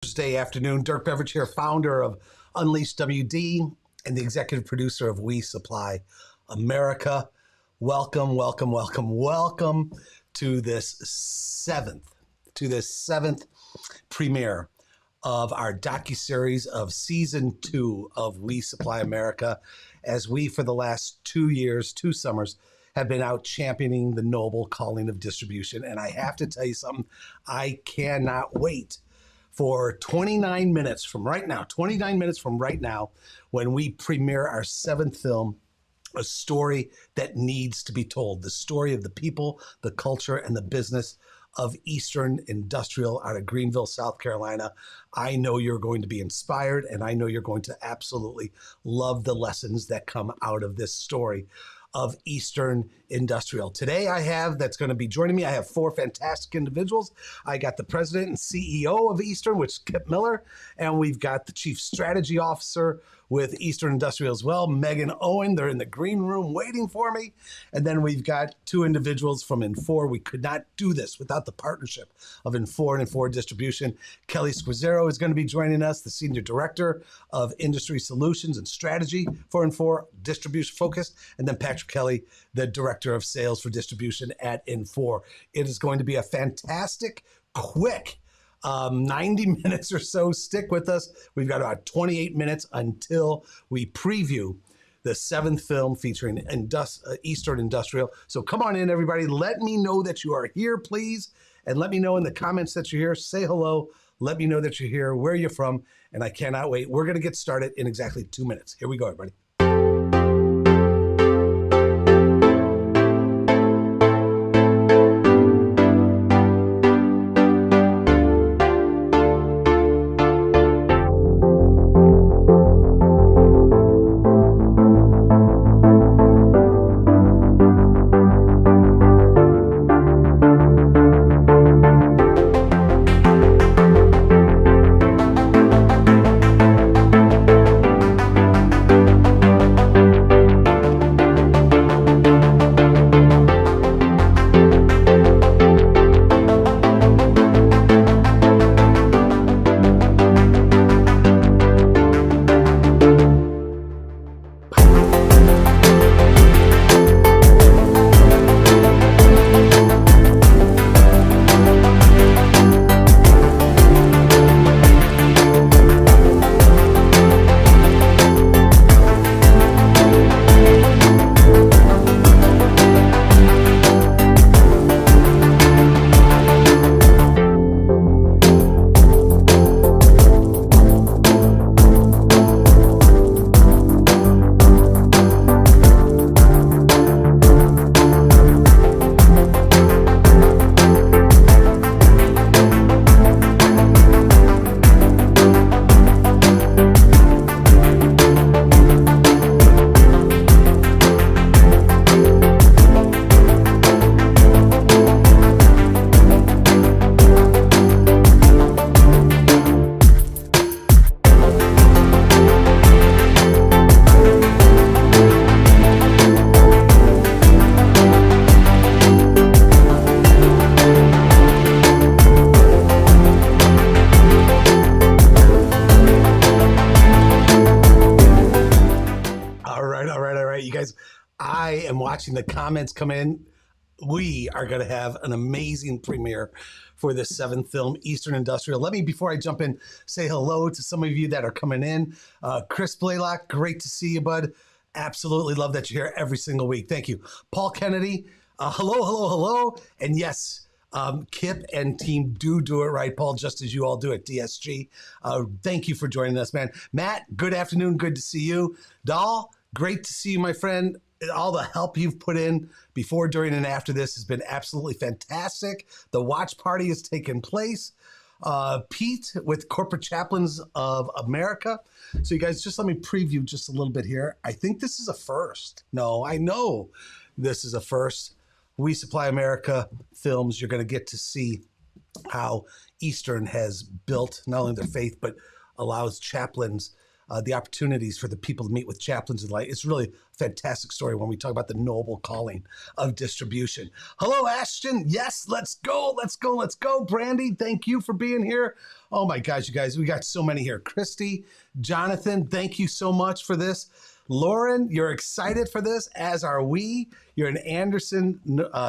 Thursday afternoon. Dirk Beveridge here, founder of Unleashed WD and the executive producer of We Supply America. Welcome to this seventh premiere of our docuseries of season 2 of We Supply America, as we, for the last 2 years, 2 summers, have been out championing the noble calling of distribution. And I have to tell you something, I cannot wait for 29 minutes from right now, when we premiere our 7th film, a story that needs to be told, the story of the people, the culture, and the business of Eastern Industrial out of Greenville, South Carolina. I know you're going to be inspired, and I know you're going to absolutely love the lessons that come out of this story of Eastern Industrial. Today that's going to be joining me, I have 4 fantastic individuals. I got the president and CEO of Eastern, which is Kip Miller, and we've got the chief strategy officer with Eastern Industrial as well, Megan Owen. They're in the green room waiting for me. And then we've got 2 individuals from Infor. We could not do this without the partnership of Infor and Infor Distribution. Kelly Squazzaro is going to be joining us, the Senior Director of Industry Solutions and Strategy for Infor, Distribution Focus, and then Patrick Kelly, the Director of Sales for Distribution at Infor. It is going to be a fantastic, quick 90 minutes or so. Stick with us. We've got about 28 minutes until we preview the 7th film featuring Eastern Industrial. So come on in, everybody. Let me know that you are here, please. And let me know in the comments that you're here. Say hello. Let me know that you're here, where you're from. And I cannot wait. We're going to get started in exactly 2 minutes. Here we go, everybody. I am watching the comments come in. We are going to have an amazing premiere for this 7th film, Eastern Industrial. Let me, before I jump in, say hello to some of you that are coming in. Chris Blaylock, great to see you, bud. Absolutely love that you're here every single week. Thank you. Paul Kennedy, hello. And yes, Kip and team do it right, Paul, just as you all do at DSG. Thank you for joining us, man. Matt, good afternoon. Good to see you. Dahl, great to see you, my friend. All the help you've put in before, during, and after this has been absolutely fantastic. The watch party has taken place. Pete with Corporate Chaplains of America. So you guys, just let me preview just a little bit here. I think this is a first. No, I know this is a first. We Supply America films, you're going to get to see how Eastern has built not only their faith, but allows chaplains the opportunities for the people to meet with chaplains and it's really a fantastic story when we talk about the noble calling of distribution. Hello, Ashton. Yes, let's go. Brandy, thank you for being here. Oh my gosh, you guys, we got so many here. Christy, Jonathan, thank you so much for this. Lauren, you're excited for this, as are we. You're in Anderson,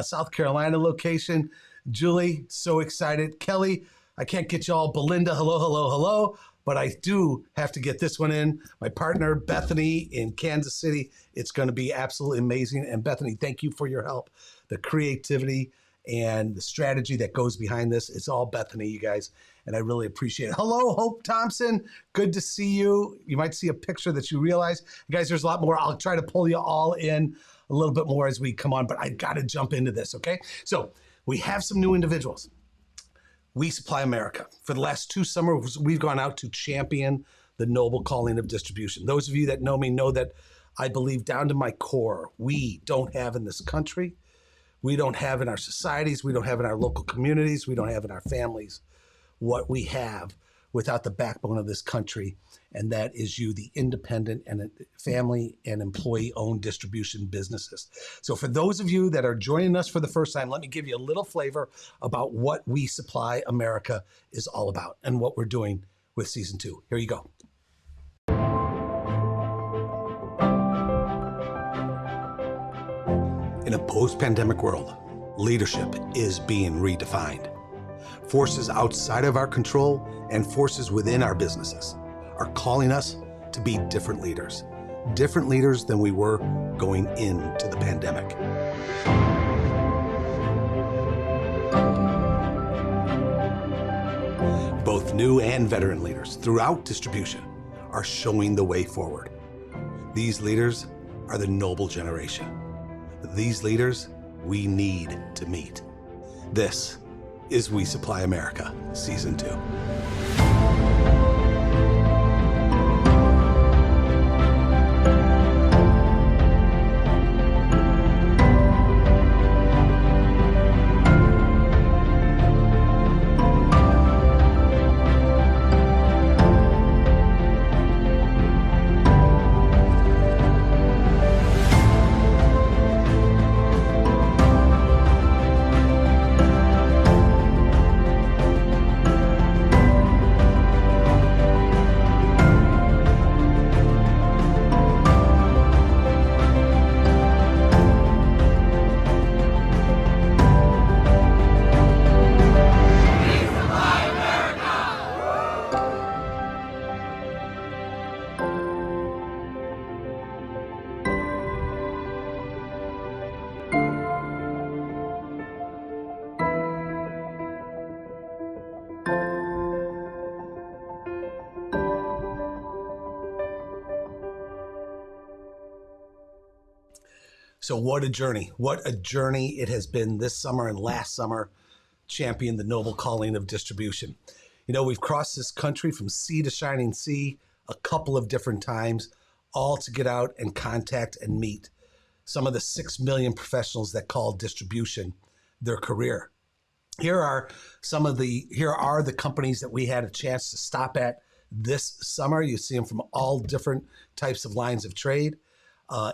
South Carolina location. Julie, so excited. Kelly, I can't get you all. Belinda, hello. But I do have to get this one in. My partner, Bethany, in Kansas City. It's going to be absolutely amazing. And Bethany, thank you for your help. The creativity and the strategy that goes behind this. It's all Bethany, you guys. And I really appreciate it. Hello, Hope Thompson. Good to see you. You might see a picture that you realize. You guys, there's a lot more. I'll try to pull you all in a little bit more as we come on, but I got to jump into this, okay? So we have some new individuals. We Supply America. For the last 2 summers, we've gone out to champion the noble calling of distribution. Those of you that know me know that I believe down to my core, we don't have in this country, we don't have in our societies, we don't have in our local communities, we don't have in our families what we have without the backbone of this country, and that is you, the independent and family and employee-owned distribution businesses. So for those of you that are joining us for the first time, let me give you a little flavor about what We Supply America is all about and what we're doing with Season 2. Here you go. In a post-pandemic world, leadership is being redefined. Forces outside of our control and forces within our businesses are calling us to be different leaders than we were going into the pandemic. Both new and veteran leaders throughout distribution are showing the way forward. These leaders are the noble generation. These leaders we need to meet. This is We Supply America, Season 2. So what a journey it has been this summer and last summer, championing the noble calling of distribution. You know, we've crossed this country from sea to shining sea a couple of different times, all to get out and contact and meet some of the 6 million professionals that call distribution their career. Here are the companies that we had a chance to stop at this summer. You see them from all different types of lines of trade.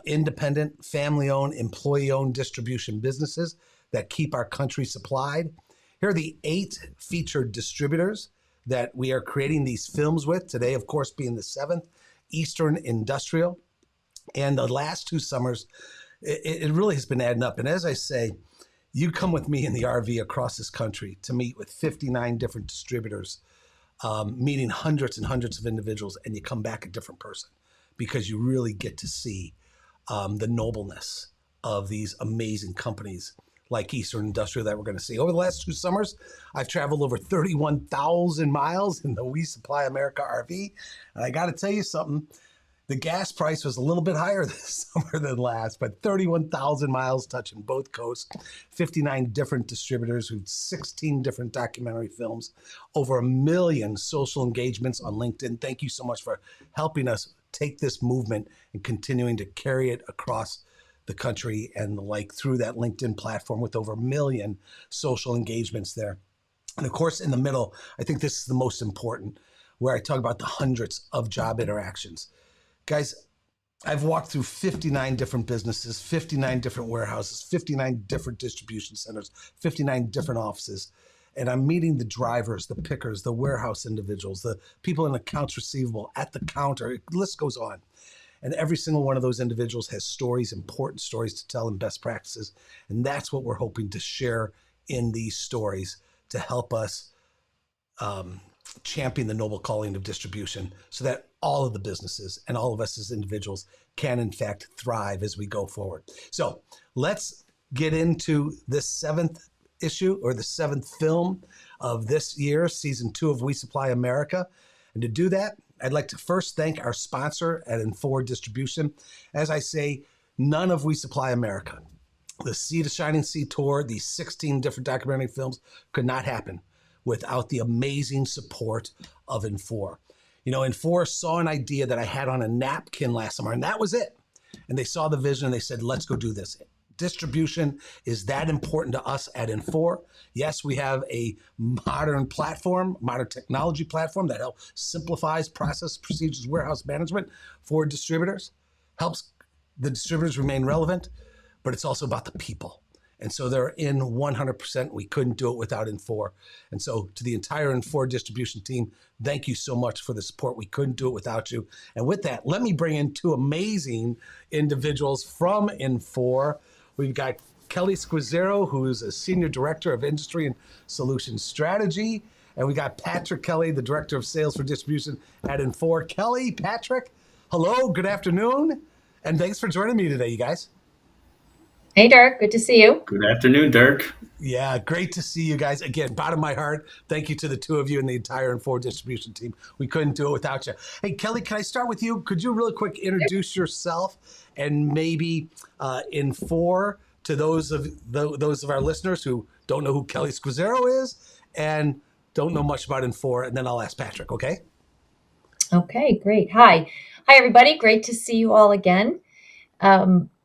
Independent, family-owned, employee-owned distribution businesses that keep our country supplied. Here are the 8 featured distributors that we are creating these films with. Today, of course, being the 7th, Eastern Industrial. And the last 2 summers, it really has been adding up. And as I say, you come with me in the RV across this country to meet with 59 different distributors, meeting hundreds and hundreds of individuals, and you come back a different person because you really get to see the nobleness of these amazing companies like Eastern Industrial that we're going to see. Over the last 2 summers, I've traveled over 31,000 miles in the We Supply America RV. And I got to tell you something, the gas price was a little bit higher this summer than last, but 31,000 miles touching both coasts, 59 different distributors, 16 different documentary films, over 1 million social engagements on LinkedIn. Thank you so much for helping us take this movement and continuing to carry it across the country and the like through that LinkedIn platform with over 1 million social engagements there. And of course, in the middle, I think this is the most important. where I talk about the hundreds of job interactions. Guys, I've walked through 59 different businesses, 59 different warehouses, 59 different distribution centers, 59 different offices. And I'm meeting the drivers, the pickers, the warehouse individuals, the people in accounts receivable, at the counter. The list goes on. And every single one of those individuals has stories, important stories to tell, and best practices. And that's what we're hoping to share in these stories to help us champion the noble calling of distribution so that all of the businesses and all of us as individuals can, in fact, thrive as we go forward. So let's get into this seventh issue, or the seventh film of this year, season 2 of We Supply America. And to do that, I'd like to first thank our sponsor at Infor Distribution. As I say, none of We Supply America, the Sea to Shining Sea tour, these 16 different documentary films, could not happen without the amazing support of Infor. You know, Infor saw an idea that I had on a napkin last summer, and that was it. And they saw the vision and they said, let's go do this. Distribution is that important to us at Infor. Yes, we have a modern platform, modern technology platform that helps simplifies process, procedures, warehouse management for distributors, helps the distributors remain relevant, but it's also about the people. And so they're in 100%. We couldn't do it without Infor. And so to the entire Infor distribution team, thank you so much for the support. We couldn't do it without you. And with that, let me bring in 2 amazing individuals from Infor. We've got Kelly Squizzero, who is a Senior Director of Industry and Solution Strategy. And we got Patrick Kelly, the Director of Sales for Distribution at Infor. Kelly, Patrick, hello, good afternoon. And thanks for joining me today, you guys. Hey, Dirk. Good to see you. Good afternoon, Dirk. Yeah, great to see you guys. Again, bottom of my heart, thank you to the 2 of you and the entire Infor distribution team. We couldn't do it without you. Hey, Kelly, can I start with you? Could you really quick introduce yourself and maybe Infor to those of our listeners who don't know who Kelly Squizzero is and don't know much about Infor, and then I'll ask Patrick, okay? Okay, great. Hi, everybody. Great to see you all again.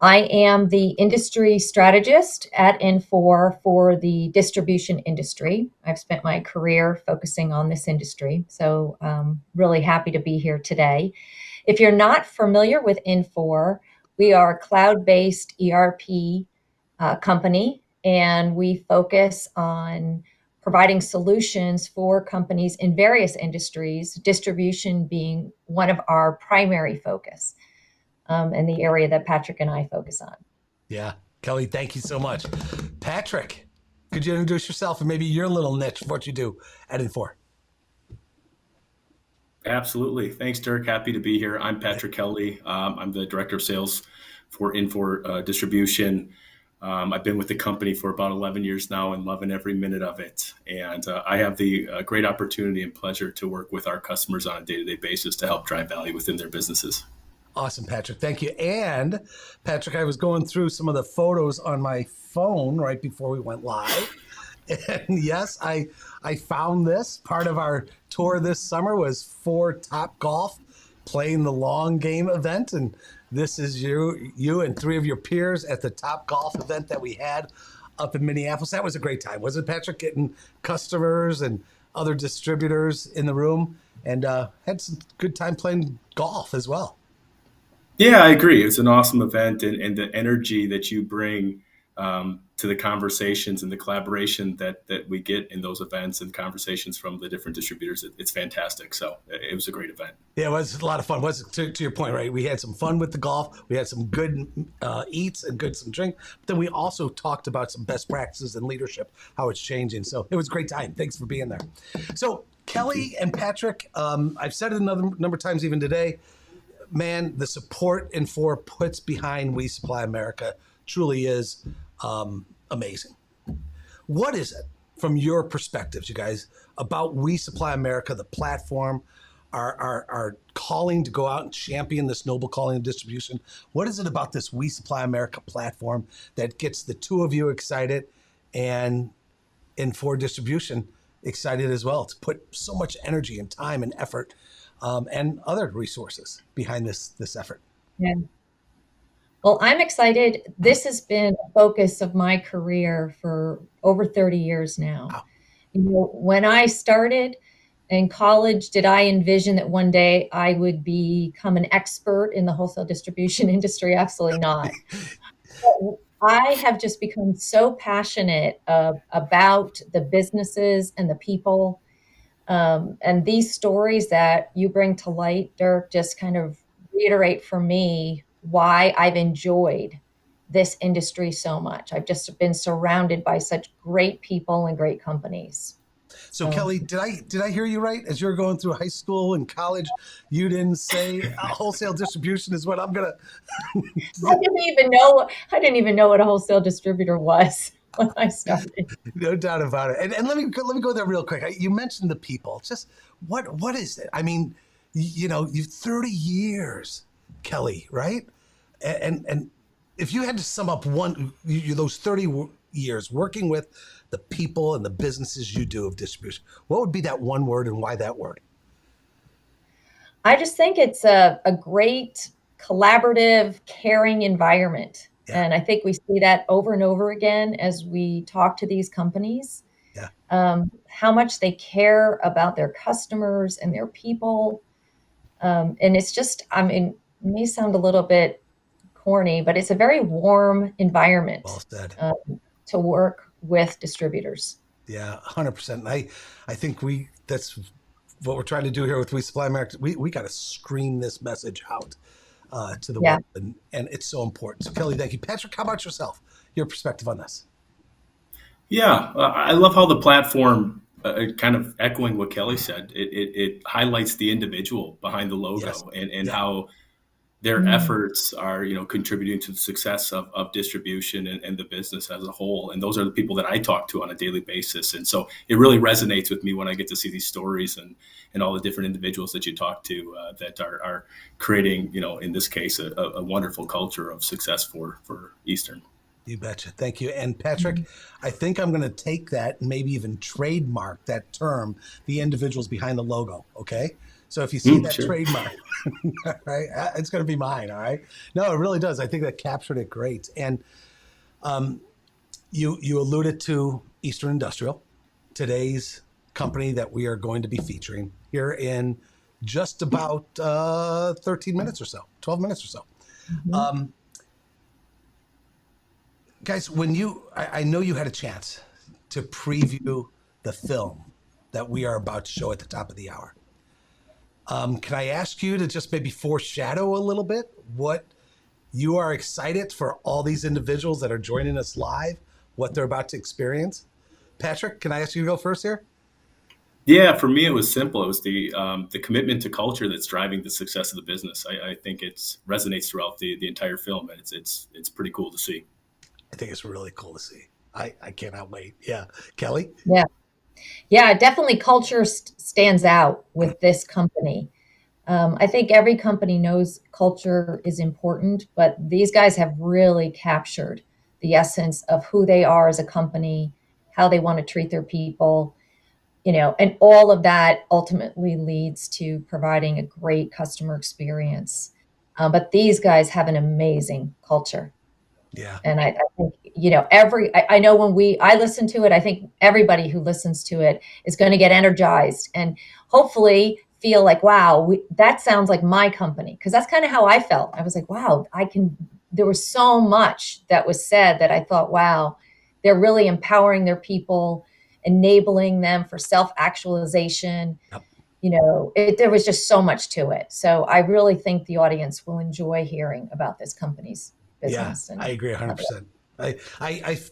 I am the industry strategist at Infor for the distribution industry. I've spent my career focusing on this industry, so really happy to be here today. If you're not familiar with Infor, we are a cloud-based ERP company, and we focus on providing solutions for companies in various industries, distribution being one of our primary focus. And the area that Patrick and I focus on. Yeah. Kelly, thank you so much. Patrick, could you introduce yourself and maybe your little niche of what you do at Infor? Absolutely. Thanks, Dirk. Happy to be here. I'm Patrick Kelly. I'm the Director of Sales for Infor Distribution. I've been with the company for about 11 years now and loving every minute of it. And I have the great opportunity and pleasure to work with our customers on a day-to-day basis to help drive value within their businesses. Awesome, Patrick. Thank you. And Patrick, I was going through some of the photos on my phone right before we went live. And yes, I found this. Part of our tour this summer was for Top Golf playing the long game event. And this is you and 3 of your peers at the Top Golf event that we had up in Minneapolis. That was a great time, wasn't it, Patrick? Getting customers and other distributors in the room, and had some good time playing golf as well. Yeah, I agree. It's an awesome event, and the energy that you bring to the conversations and the collaboration that we get in those events and conversations from the different distributors, it's fantastic. So it was a great event. Yeah, it was a lot of fun. To your point, right? We had some fun with the golf. We had some good eats and some drink. But then we also talked about some best practices and leadership, how it's changing. So it was a great time. Thanks for being there. So Kelly and Patrick, I've said it a number of times even today, man, the support Infor puts behind We Supply America truly is amazing. What is it, from your perspectives, you guys, about We Supply America, the platform, our calling to go out and champion this noble calling of distribution? What is it about this We Supply America platform that gets the 2 of you excited and Infor Distribution excited as well to put so much energy and time and effort and other resources behind this effort? Yeah. Well, I'm excited. This has been a focus of my career for over 30 years now. Wow. You know, when I started in college, did I envision that one day I would become an expert in the wholesale distribution industry? Absolutely not. I have just become so passionate about the businesses and the people. And these stories that you bring to light, Dirk, just kind of reiterate for me why I've enjoyed this industry so much. I've just been surrounded by such great people and great companies. So So Kelly, did I hear you right? As you're going through high school and college, you didn't say wholesale distribution is what I'm gonna. I didn't even know what a wholesale distributor was when I started. No doubt about it. And let me go there real quick. You mentioned the people. Just what is it? I mean, you've 30 years, Kelly, right? And if you had to sum up those 30 years working with the people and the businesses you do of distribution, what would be that one word and why that word? I just think it's a great collaborative, caring environment. Yeah, And I think we see that over and over again as we talk to these companies, yeah. how much they care about their customers and their people. And it's just, I mean, it may sound a little bit corny, but it's a very warm Well environment said. to work with distributors. Yeah, 100%. I think that's what we're trying to do here with We Supply America. We got to scream this message out to the Yeah. world, and it's so important. So Kelly, thank you. Patrick, how about yourself? Your perspective on this? Yeah, I love how the platform, kind of echoing what Kelly said, it highlights the individual behind the Yes. logo and Yeah. how their Mm. efforts are, contributing to the success of distribution and the business as a whole. And those are the people that I talk to on a daily basis. And so it really resonates with me when I get to see these stories and all the different individuals that you talk to that are creating, in this case, a wonderful culture of success for Eastern. You betcha. Thank you. And Patrick, I think I'm going to take that and maybe even trademark that term, the individuals behind the logo. Okay. So if you see that Sure. trademark, right, it's going to be mine. All right. No, it really does. I think that captured it great. And you alluded to Eastern Industrial, today's company that we are going to be featuring here in just about 13 minutes or so, 12 minutes or so. Mhm. Guys, I know you had a chance to preview the film that we are about to show at the top of the hour. Can I ask you to just maybe foreshadow a little bit what you are excited for all these individuals that are joining us live, what they're about to experience? Patrick, can I ask you to go first here? Yeah, for me, it was simple. It was the commitment to culture that's driving the success of the business. I think it resonates throughout the entire film, and it's pretty cool to see. I think it's really cool to see. I cannot wait. Yeah. Kelly? Yeah. Yeah, definitely culture stands out with this company. I think every company knows culture is important, but these guys have really captured the essence of who they are as a company, how they want to treat their people, and all of that ultimately leads to providing a great customer experience. But these guys have an amazing culture. Yeah. And I think, I know I listen to it, I think everybody who listens to it is going to get energized and hopefully feel like, wow, that sounds like my company. Cause that's kind of how I felt. I was like, wow, there was so much that was said that I thought, wow, they're really empowering their people, enabling them for self-actualization. Yep. There was just so much to it. So I really think the audience will enjoy hearing about this company's Yeah, business. I And agree 100%.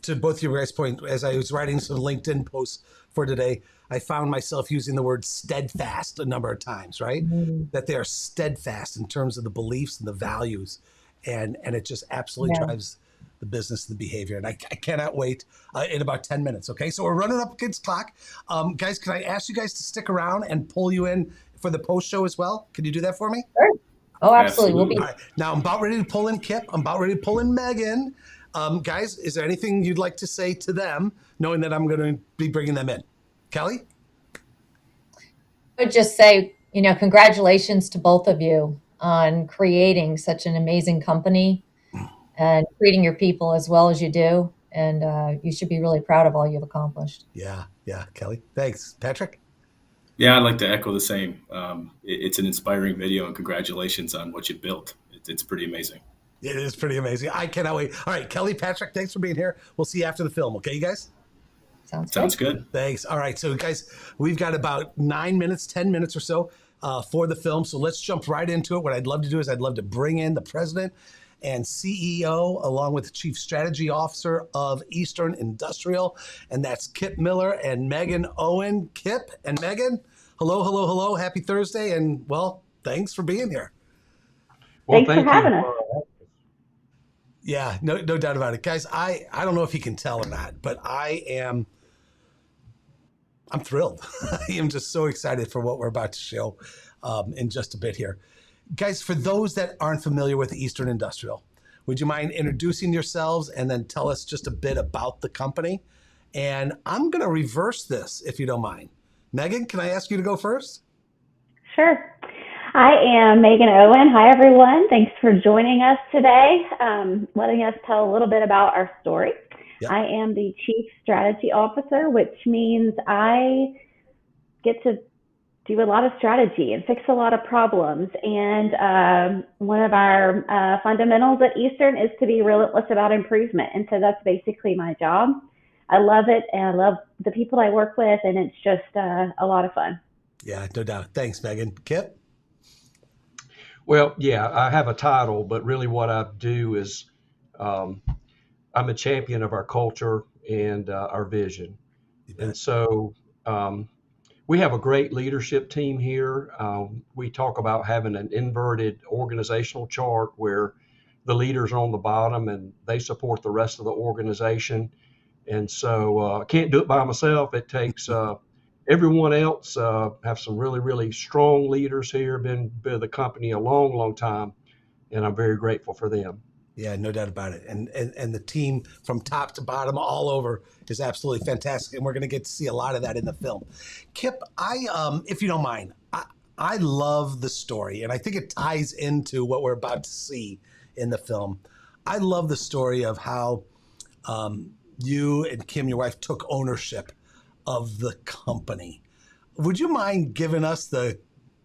To both your guys' point, as I was writing some LinkedIn posts for today, I found myself using the word steadfast a number of times, right? Mhm. That they are steadfast in terms of the beliefs and the values. And it just absolutely Yeah. drives the business, the behavior. And I cannot wait in about 10 minutes. Okay. So we're running up against clock. Guys, can I ask you guys to stick around and pull you in for the post show as well? Can you do that for me? Sure. Oh, absolutely. We'll Absolutely. be All right. Now I'm about ready to pull in Kip. I'm about ready to pull in Megan. Guys, is there anything you'd like to say to them, knowing that I'm going to be bringing them in? Kelly? I would just say, congratulations to both of you on creating such an amazing company and treating your people as well as you do. And you should be really proud of all you've accomplished. Yeah. Kelly. Thanks. Patrick? Yeah, I'd like to echo the same. It's an inspiring video, and congratulations on what you built. It's pretty amazing. It is pretty amazing. I cannot wait. All right, Kelly, Patrick, thanks for being here. We'll see you after the film. Okay, you guys? Sounds good. Thanks. All right, so guys, we've got about 9 minutes, 10 minutes or so for the film. So let's jump right into it. What I'd love to do is I'd love to bring in the president and CEO, along with the Chief Strategy Officer of Eastern Industrial, and that's Kip Miller and Megan Owen. Kip and Megan, hello, hello, hello. Happy Thursday, and well, thanks for being here. Well, thanks for having us. Yeah, no doubt about it. Guys, I don't know if you can tell or not, but I'm thrilled. I am just so excited for what we're about to show in just a bit here. Guys, for those that aren't familiar with Eastern Industrial, would you mind introducing yourselves and then tell us just a bit about the company? And I'm going to reverse this, if you don't mind. Megan, can I ask you to go first? Sure. I am Megan Owen. Hi, everyone. Thanks for joining us today, letting us tell a little bit about our story. Yep. I am the Chief Strategy Officer, which means I get to do a lot of strategy and fix a lot of problems. And one of our fundamentals at Eastern is to be relentless about improvement. And so that's basically my job. I love it, and I love the people I work with, and it's just a lot of fun. Yeah, no doubt. Thanks, Megan. Kip? Well, yeah, I have a title, but really what I do is I'm a champion of our culture and our vision. And so we have a great leadership team here. We talk about having an inverted organizational chart where the leaders are on the bottom and they support the rest of the organization. And so I can't do it by myself. It takes everyone else. Have some really, really strong leaders here, been with the company a long, long time, and I'm very grateful for them. Yeah, no doubt about it. And the team from top to bottom all over is absolutely fantastic, and we're going to get to see a lot of that in the film. Kip, if you don't mind, I love the story, and I think it ties into what we're about to see in the film. I love the story of how you and Kim, your wife, took ownership of the company. Would you mind giving us the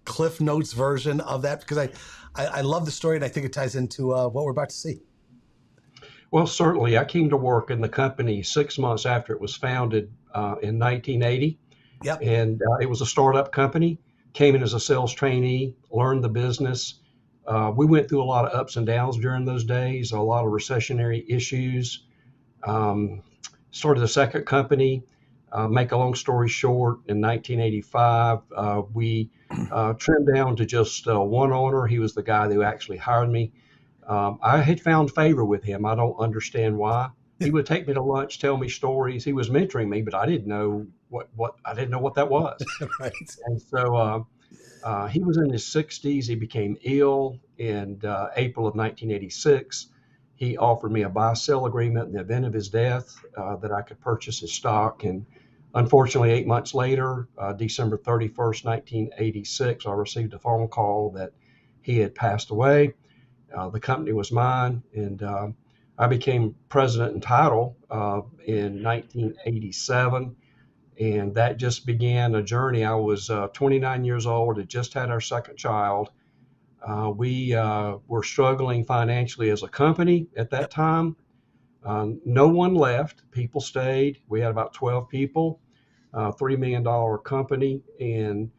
Cliff Notes version of that? Because I love the story, and I think it ties into what we're about to see. Well, certainly. I came to work in the company 6 months after it was founded in 1980. Yep. And it was a startup company. Came in as a sales trainee, learned the business. We went through a lot of ups and downs during those days, a lot of recessionary issues. Started a second company. Make a long story short, in 1985, we trimmed down to just one owner. He was the guy who actually hired me. I had found favor with him. I don't understand why. He would take me to lunch, tell me stories. He was mentoring me, but I didn't know what that was. Right. And so he was in his 60s. He became ill in April of 1986. He offered me a buy-sell agreement in the event of his death that I could purchase his stock. And unfortunately, 8 months later, December 31st, 1986, I received a phone call that he had passed away. The company was mine, and I became president and title in 1987. And that just began a journey. I was 29 years old, had just had our second child. We were struggling financially as a company at that time. No one left. People stayed. We had about 12 people, $3 million company, and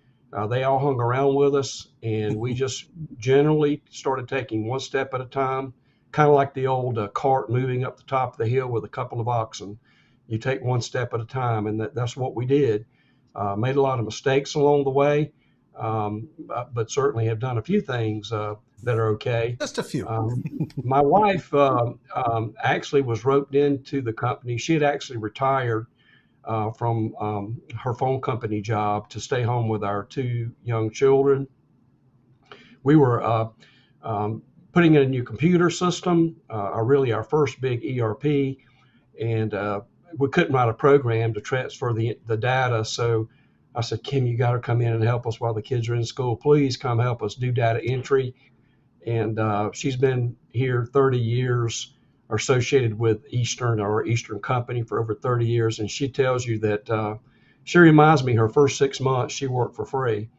they all hung around with us. And we just generally started taking one step at a time, kind of like the old cart moving up the top of the hill with a couple of oxen. You take one step at a time, and that's what we did. Made a lot of mistakes along the way. But certainly have done a few things that are okay. Just a few. My wife actually was roped into the company. She had actually retired from her phone company job to stay home with our two young children. We were putting in a new computer system, really our first big ERP, and we couldn't write a program to transfer the data. So I said, Kim, you got to come in and help us while the kids are in school. Please come help us do data entry. And she's been here 30 years, or associated with Eastern, or Eastern company, for over 30 years. And she tells you that she reminds me her first 6 months she worked for free.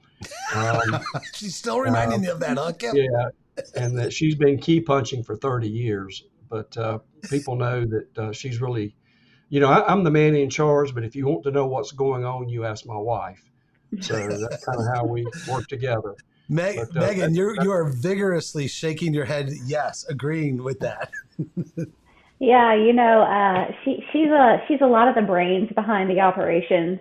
She's still reminding you of that, huh, Kip? Yeah, and that she's been key punching for 30 years. But people know that she's really, I'm the man in charge, but if you want to know what's going on, you ask my wife. So that's kind of how we work together. Megan, you are vigorously shaking your head, yes, agreeing with that. Yeah, she's a lot of the brains behind the operations,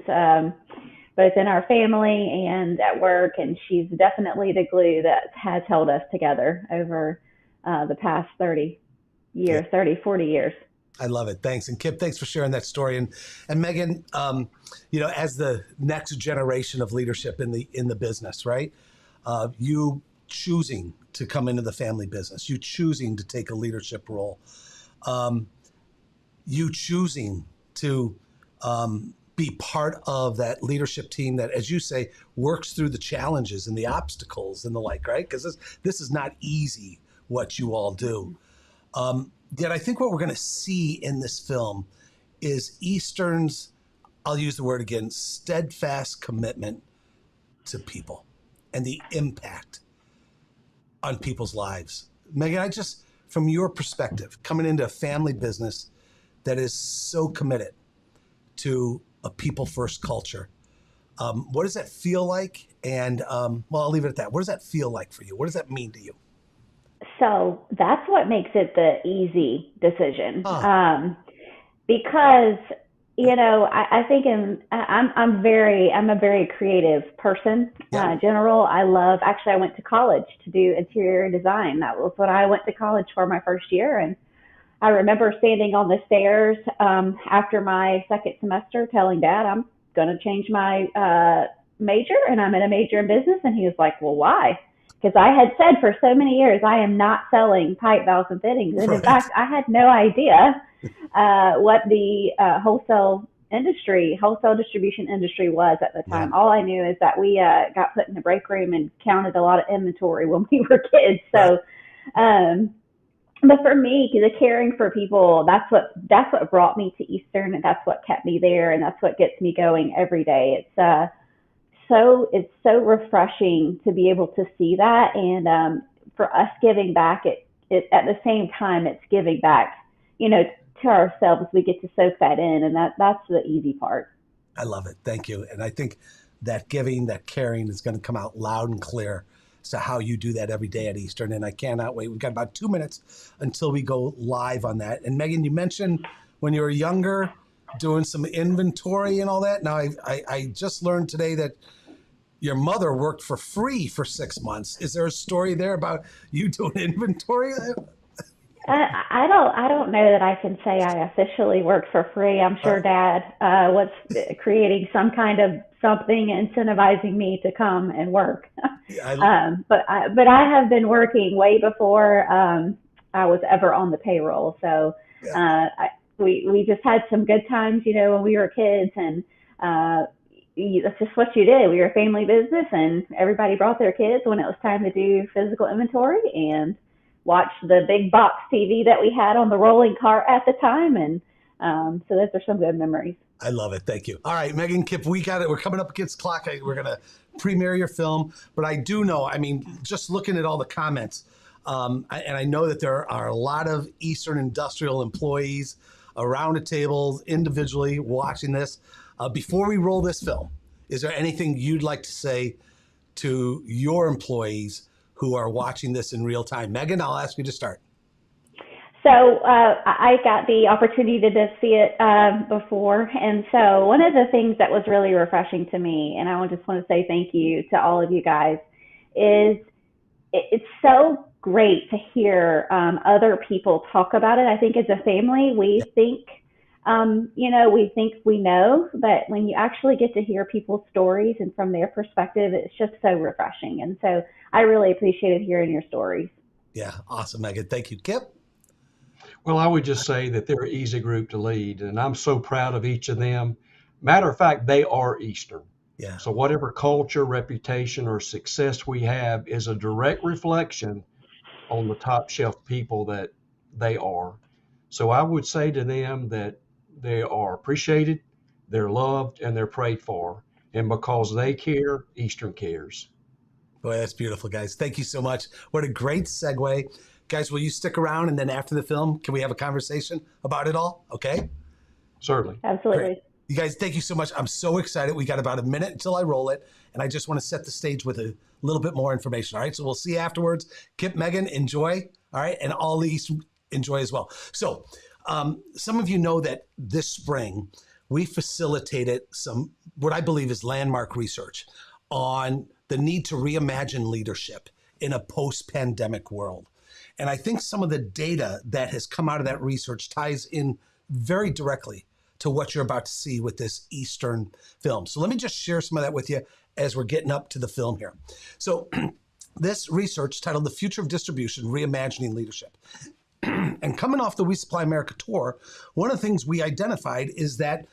both in our family and at work, and she's definitely the glue that has held us together over the past 30 years, 30, 40 years. I love it. Thanks. And Kip, thanks for sharing that story. And Megan, as the next generation of leadership in the business, right? You choosing to come into the family business, you choosing to take a leadership role, you choosing to be part of that leadership team that, as you say, works through the challenges and the obstacles and the like, right? Because this is not easy what you all do. Yet I think what we're going to see in this film is Eastern's, I'll use the word again, steadfast commitment to people and the impact on people's lives. Megan, from your perspective, coming into a family business that is so committed to a people-first culture, what does that feel like? And I'll leave it at that. What does that feel like for you? What does that mean to you? So that's what makes it the easy decision. Because, I think I'm a very creative person. General. I went to college to do interior design. That was what I went to college for my first year. And I remember standing on the stairs after my second semester telling Dad, I'm going to change my major and I'm going to major in business. And he was like, well, why? Because I had said for so many years, I am not selling pipe, valves, and fittings. And in fact, I had no idea what the wholesale distribution industry was at the time. All I knew is that we got put in the break room and counted a lot of inventory when we were kids. So, but for me, the caring for people, that's what brought me to Eastern, and that's what kept me there, and that's what gets me going every day. It's so refreshing to be able to see that, and for us giving back, it at the same time it's giving back, to ourselves. We get to soak that in, and that's the easy part. I love it. Thank you. And I think that giving, that caring is going to come out loud and clear as to how you do that every day at Eastern. And I cannot wait. We've got about 2 minutes until we go live on that. And Megan, you mentioned when you were younger, doing some inventory and all that. Now, I just learned today that your mother worked for free for 6 months. Is there a story there about you doing inventory? I don't know that I can say I officially worked for free. I'm sure Dad was creating some kind of something incentivizing me to come and work. But I have been working way before I was ever on the payroll. So we just had some good times, when we were kids, and that's just what you did. We were a family business, and everybody brought their kids when it was time to do physical inventory and watch the big box TV that we had on the rolling cart at the time. And so those are some good memories. I love it. Thank you. All right, Megan, Kip, we got it. We're coming up against clock. We're going to premiere your film. But I do know, just looking at all the comments, and I know that there are a lot of Eastern Industrial employees around a table individually watching this. Before we roll this film, is there anything you'd like to say to your employees who are watching this in real time? Megan, I'll ask you to start. So I got the opportunity to see it before. And so one of the things that was really refreshing to me, and I just want to say thank you to all of you guys, is it's so great to hear other people talk about it. I think as a family, we think, we know, but when you actually get to hear people's stories and from their perspective, it's just so refreshing. And so I really appreciated hearing your stories. Yeah. Awesome, Megan. Thank you. Kip? Well, I would just say that they're an easy group to lead, and I'm so proud of each of them. Matter of fact, they are Eastern. Yeah. So whatever culture, reputation, or success we have is a direct reflection on the top shelf people that they are. So I would say to them that they are appreciated, they're loved, and they're prayed for. And because they care, Eastern cares. Boy, that's beautiful, guys. Thank you so much. What a great segue. Guys, will you stick around, and then after the film, can we have a conversation about it all? Okay? Certainly. Absolutely. Great. You guys, thank you so much. I'm so excited. We got about a minute until I roll it, and I just want to set the stage with a little bit more information. All right, so we'll see you afterwards. Kip, Megan, enjoy. All right, and all the East enjoy as well. So some of you know that this spring we facilitated some what I believe is landmark research on the need to reimagine leadership in a post-pandemic world. And I think some of the data that has come out of that research ties in very directly to what you're about to see with this Eastern film. So let me just share some of that with you as we're getting up to the film here. So this research titled The Future of Distribution, Reimagining Leadership. And coming off the We Supply America tour, one of the things we identified is that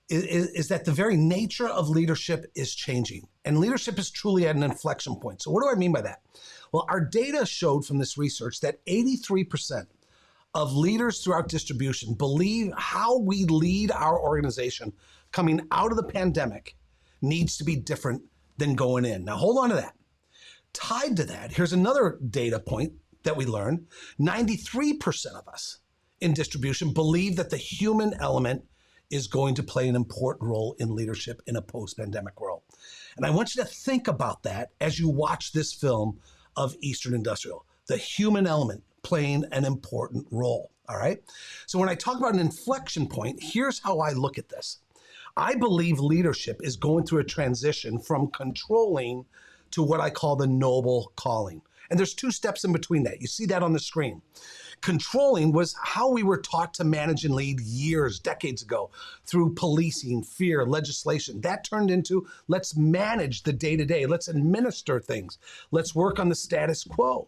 the very nature of leadership is changing. And leadership is truly at an inflection point. So what do I mean by that? Well, our data showed from this research that 83% of leaders throughout distribution believe how we lead our organization coming out of the pandemic needs to be different than going in. Now, hold on to that. Tied to that, here's another data point that we learned. 93% of us in distribution believe that the human element is going to play an important role in leadership in a post-pandemic world. And I want you to think about that as you watch this film of Eastern Industrial, the human element playing an important role, all right? So when I talk about an inflection point, here's how I look at this. I believe leadership is going through a transition from controlling to what I call the noble calling. And there's two steps in between that. You see that on the screen. Controlling was how we were taught to manage and lead years, decades ago, through policing, fear, legislation. That turned into, let's manage the day-to-day. Let's administer things. Let's work on the status quo.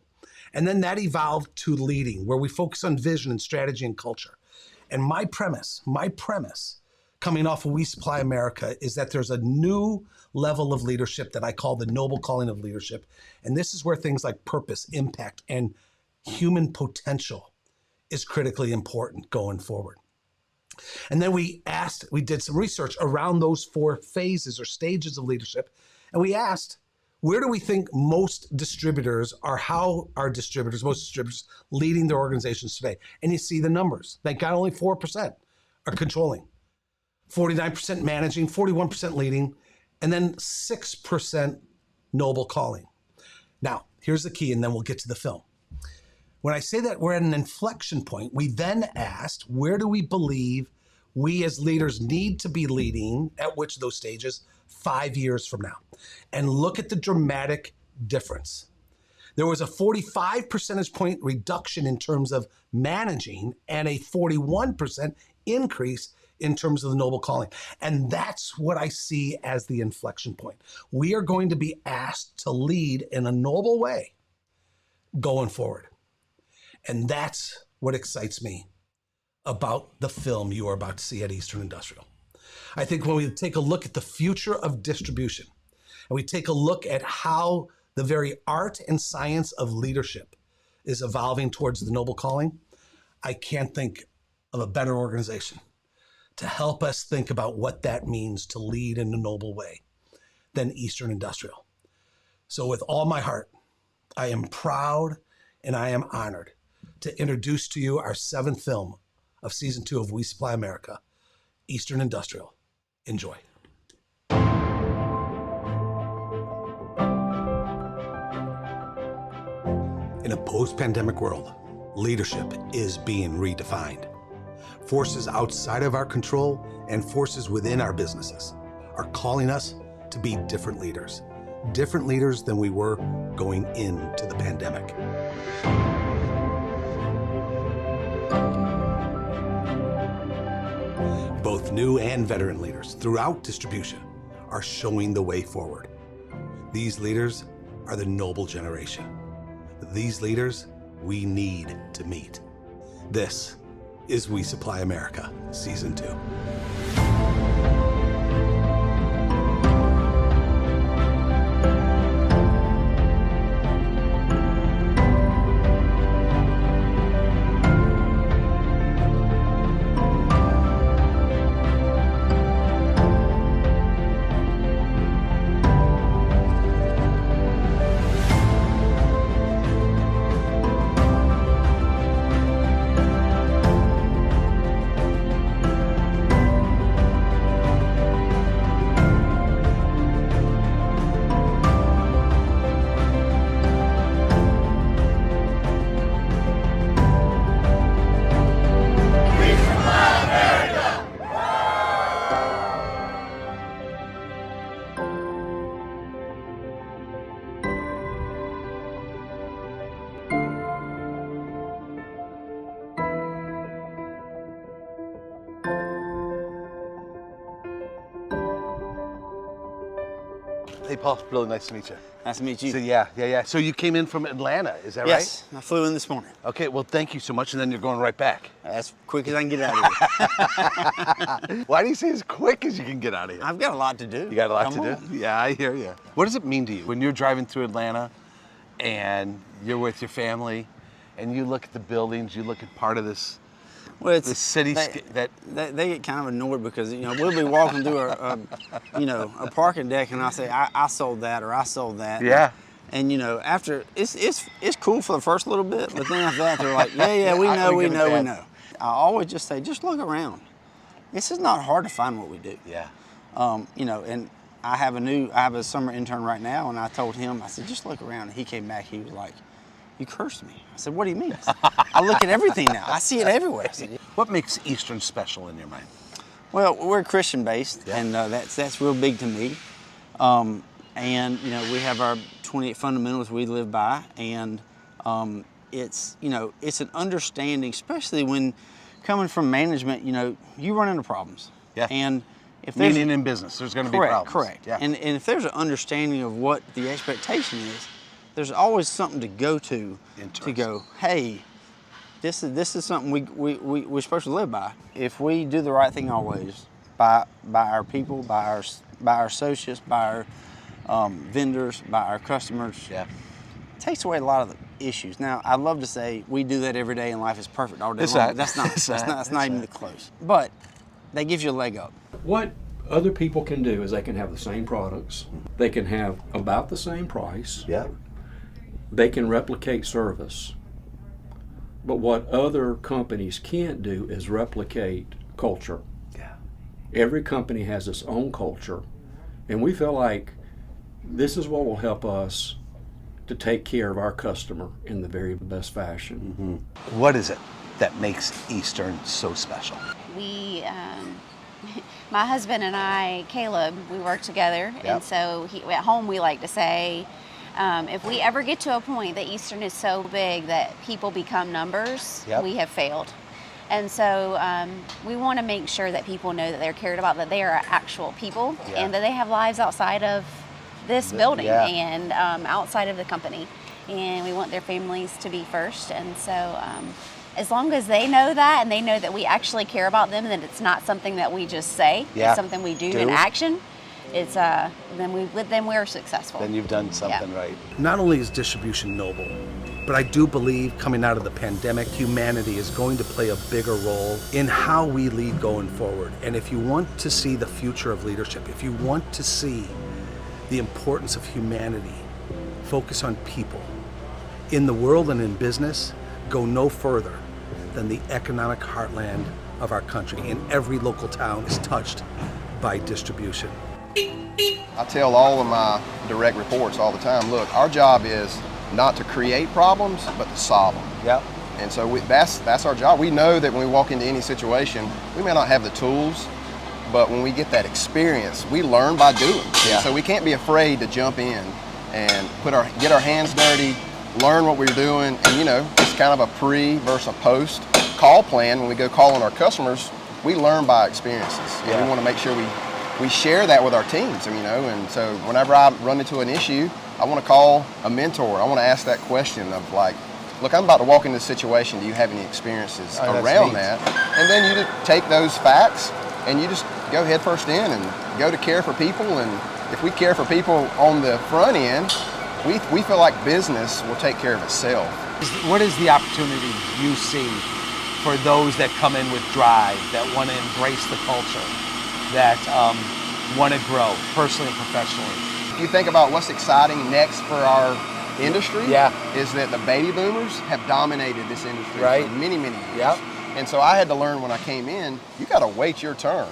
And then that evolved to leading, where we focus on vision and strategy and culture. And my premise, coming off of We Supply America, is that there's a new level of leadership that I call the noble calling of leadership. And this is where things like purpose, impact, and human potential is critically important going forward. And then we did some research around those 4 phases or stages of leadership. And we asked, where do we think most distributors most distributors leading their organizations today? And you see the numbers. Thank God only 4% are controlling, 49% managing, 41% leading, and then 6% noble calling. Now, here's the key, and then we'll get to the film. When I say that we're at an inflection point, we then asked, where do we believe we as leaders need to be leading at which of those stages 5 years from now? And look at the dramatic difference. There was a 45 percentage point reduction in terms of managing and a 41% increase in terms of the noble calling. And that's what I see as the inflection point. We are going to be asked to lead in a noble way going forward. And that's what excites me about the film you are about to see at Eastern Industrial. I think when we take a look at the future of distribution, and we take a look at how the very art and science of leadership is evolving towards the noble calling, I can't think of a better organization to help us think about what that means to lead in a noble way than Eastern Industrial. So with all my heart, I am proud and I am honored to introduce to you our 7th film of season 2 of We Supply America, Eastern Industrial. Enjoy. In a post-pandemic world, leadership is being redefined. Forces outside of our control and forces within our businesses are calling us to be different leaders than we were going into the pandemic. Both new and veteran leaders throughout distribution are showing the way forward. These leaders are the noble generation. These leaders we need to meet. This is We Supply America, Season 2. Paul. Really nice to meet you. Nice to meet you. So yeah. So you came in from Atlanta, is that right? Yes, I flew in this morning. Okay, well, thank you so much, and then you're going right back. As quick as I can get out of here. Why do you say as quick as you can get out of here? I've got a lot to do. You got a lot Come to on. do? Yeah, I hear you. What does it mean to you when you're driving through Atlanta and you're with your family and you look at the buildings, you look at part of this Well, it's the city they get kind of annoyed because we'll be walking through a parking deck and I say I sold that or I sold that. Yeah. And after it's cool for the first little bit, but then after that they're like, yeah, we know. I always just say, just look around. This is not hard to find what we do. Yeah. And I have a summer intern right now, and I told him, I said, just look around. And he came back, he was like, you cursed me. I said, what do you mean? I said, I look at everything now. I see it everywhere. I said, what makes Eastern special in your mind? well, we're Christian based, Yeah. and that's real big to me. And we have our 28 fundamentals we live by, and it's an understanding, especially when coming from management. You run into problems. Yeah. And if there's Meaning in business, there's going to be correct, problems. correct. Yeah. And if there's an understanding of what the expectation is, there's always something to go to go, hey, this is something we're supposed to live by. If we do the right thing always, by our people, by our associates, by our vendors, by our customers, Yeah. it takes away a lot of the issues. Now, I'd love to say we do that every day and life is perfect all day It's long. not. That's not. It's That's not. not even close. But that gives you a leg up. What other people can do is they can have the same products, they can have about the same price, Yeah. they can replicate service. But what other companies can't do is replicate culture. Yeah. Every company has its own culture, and we feel like this is what will help us to take care of our customer in the very best fashion. What is it that makes Eastern so special? We, my husband and I, Caleb, we work together, Yep. and so at home we like to say, if we ever get to a point that Eastern is so big that people become numbers, Yep. we have failed. And so we want to make sure that people know that they're cared about, that they are actual people, Yeah. and that they have lives outside of this building yeah. and outside of the company. And we want their families to be first. And so as long as they know that, and they know that we actually care about them, that it's not something that we just say, Yeah. it's something we do in action, it's then we're successful. Then you've done something right. Not only is distribution noble, but I do believe coming out of the pandemic, humanity is going to play a bigger role in how we lead going forward. And if you want to see the future of leadership, if you want to see the importance of humanity, focus on people. In the world and in business, go no further than the economic heartland of our country. And every local town is touched by distribution. I tell all of my direct reports all the time, look, our job is not to create problems, but to solve them. Yep. And so that's our job. We know that when we walk into any situation, we may not have the tools, but when we get that experience, we learn by doing. Yeah. So we can't be afraid to jump in and get our hands dirty, learn what we're doing, and it's kind of a pre versus a post call plan. When we go call on our customers, we learn by experiences. Yeah. And we want to make sure we share that with our teams, and so whenever I run into an issue, I want to call a mentor. I want to ask that question of like, look, I'm about to walk into this situation. Do you have any experiences around that? And then you just take those facts and you just go head first in and go to care for people. And if we care for people on the front end, we feel like business will take care of itself. What is the opportunity you see for those that come in with drive, that want to embrace the culture, that want to grow personally and professionally? If you think about what's exciting next for our industry, is that the baby boomers have dominated this industry for many, many years. Yep. And so I had to learn when I came in, you got to wait your turn.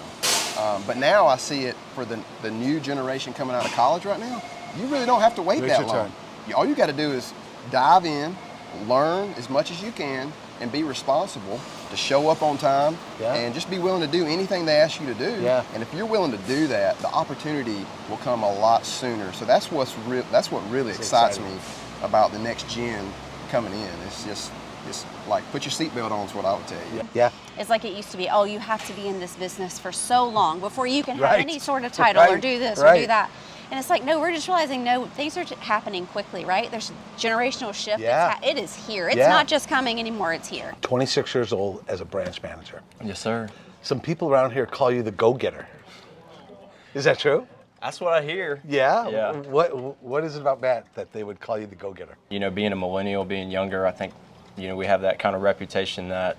But now I see it for the new generation coming out of college right now. You really don't have to wait that long. All you got to do is dive in, learn as much as you can, and be responsible to show up on time and just be willing to do anything they ask you to do. Yeah. And if you're willing to do that, the opportunity will come a lot sooner. So that's what really excites me about the next gen coming in. It's like put your seatbelt on is what I would tell you. Yeah. It's like it used to be, oh, you have to be in this business for so long before you can have any sort of title or do this or do that. And it's like, no, we're just realizing, no, things are happening quickly, right? There's a generational shift. Yeah. It is here. It's not just coming anymore, it's here. 26 years old as a branch manager. Yes, sir. Some people around here call you the go-getter. Is that true? That's what I hear. Yeah? Yeah. What is it about Matt that they would call you the go-getter? You know, being a millennial, being younger, I think, you know, we have that kind of reputation that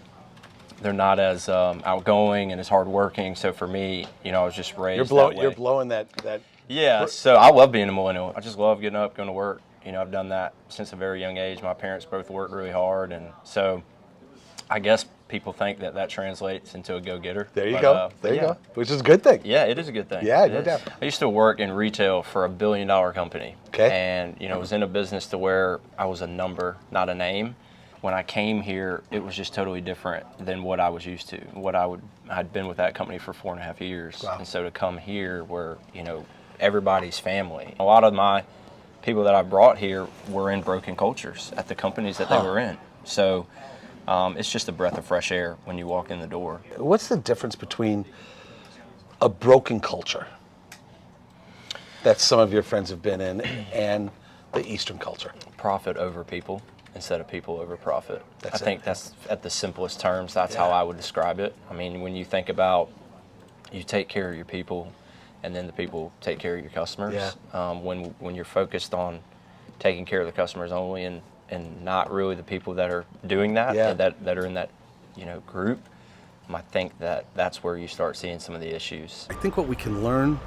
they're not as outgoing and as hardworking. So for me, you know, I was just raised that way. You're blowing that. Yeah, so I love being a millennial. I just love getting up, going to work. You know, I've done that since a very young age. My parents both worked really hard, and so I guess people think that translates into a go-getter. There you go. There you go. Which is a good thing. Yeah, it is a good thing. Yeah, no doubt. I used to work in retail for $1 billion company. Okay. And, you know, was in a business to where I was a number, not a name. When I came here, it was just totally different than what I was used to. I'd been with that company for 4.5 years. Wow. And so to come here where, you know, everybody's family. A lot of my people that I brought here were in broken cultures at the companies that they were in. So it's just a breath of fresh air when you walk in the door. What's the difference between a broken culture that some of your friends have been in and the Eastern culture? Profit over people instead of people over profit. I it. think that's at the simplest terms, that's how I would describe it. I mean, when you think about you take care of your people and then the people take care of your customers. Yeah. When you're focused on taking care of the customers only and not really the people that are doing that, and that are in that, you know, group, I think that's where you start seeing some of the issues. I think what we can learn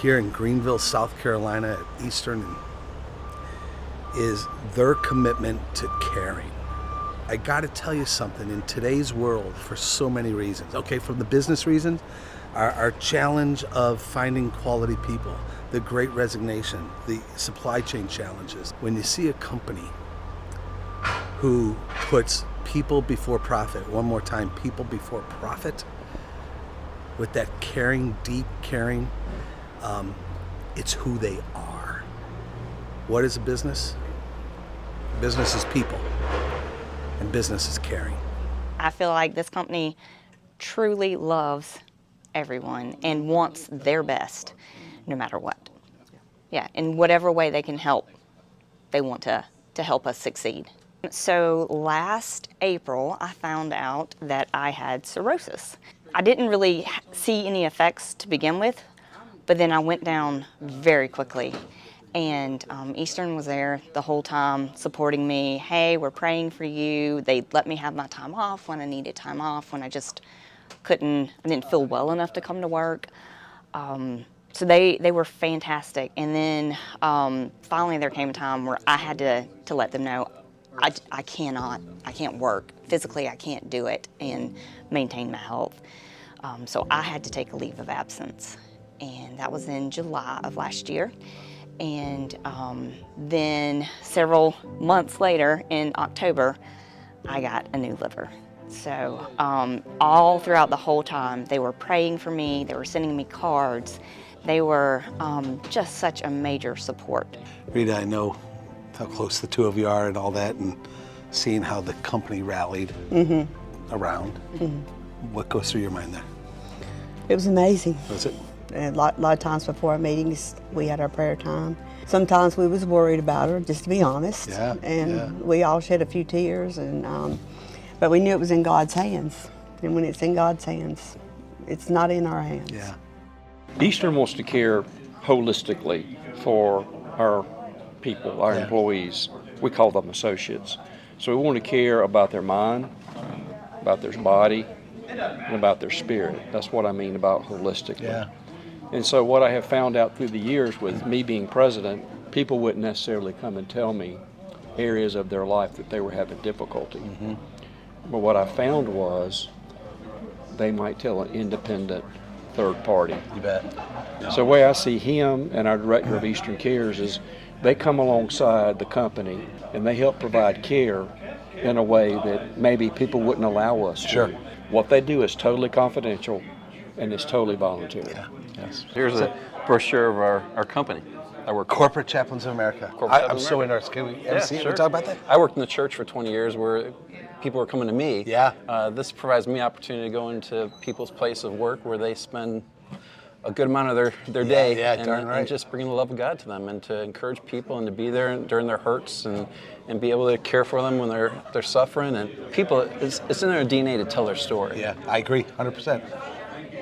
here in Greenville, South Carolina at Eastern is their commitment to caring. I got to tell you something, in today's world, for so many reasons, okay, from the business reasons, our challenge of finding quality people, the great resignation, the supply chain challenges. When you see a company who puts people before profit, one more time, people before profit, with that caring, deep caring, it's who they are. What is a business? Business is people, and business is caring. I feel like this company truly loves everyone and wants their best, no matter what. Yeah, in whatever way they can help, they want to help us succeed. So last April, I found out that I had cirrhosis. I didn't really see any effects to begin with, but then I went down very quickly. And Eastern was there the whole time supporting me. Hey, we're praying for you. They let me have my time off when I needed time off, when I just I didn't feel well enough to come to work. So they were fantastic. And then finally there came a time where I had to let them know I can't work. Physically, I can't do it and maintain my health. So I had to take a leave of absence. And that was in July of last year. And then several months later, in October, I got a new liver. So all throughout the whole time, they were praying for me, they were sending me cards. They were just such a major support. Rita, I know how close the two of you are and all that, and seeing how the company rallied around. What goes through your mind there? It was amazing. Was it? And a lot of times before our meetings, we had our prayer time. Sometimes we was worried about her, just to be honest. We all shed a few tears, but we knew it was in God's hands. And when it's in God's hands, it's not in our hands. Yeah. Eastern wants to care holistically for our people, our employees. We call them associates. So we want to care about their mind, about their body, and about their spirit. That's what I mean about holistically. Yeah. And so what I have found out through the years with me being president, people wouldn't necessarily come and tell me areas of their life that they were having difficulty. But what I found was they might tell an independent third party. You bet. So the way I see him and our director of Eastern Cares is they come alongside the company and they help provide care in a way that maybe people wouldn't allow us to. Sure. What they do is totally confidential and it's totally voluntary. Yeah. Yes. Here's a brochure of our company. I work Corporate Chaplains of America. I'm so interested. Can we see sure. we talk about that? I worked in the church for 20 years where people were coming to me. Yeah. This provides me opportunity to go into people's place of work where they spend a good amount of their day, and just bringing the love of God to them, and to encourage people, and to be there during their hurts, and be able to care for them when they're suffering. And people, it's in their DNA to tell their story. Yeah, I agree, 100%.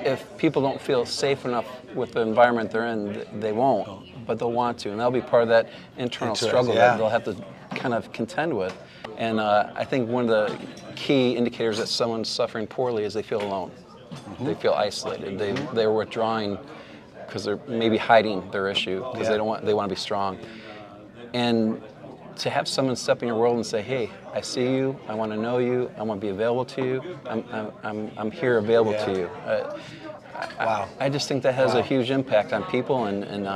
If people don't feel safe enough with the environment they're in, they won't, but they'll want to, and that'll be part of that internal struggle that they'll have to kind of contend with. And I think one of the key indicators that someone's suffering poorly is they feel alone. They feel isolated. They're withdrawing because they're maybe hiding their issue because they want to be strong. And to have someone step in your world and say, "Hey, I see you. I want to know you. I want to be available to you. I'm here available to you." Wow. I just think that has a huge impact on people, and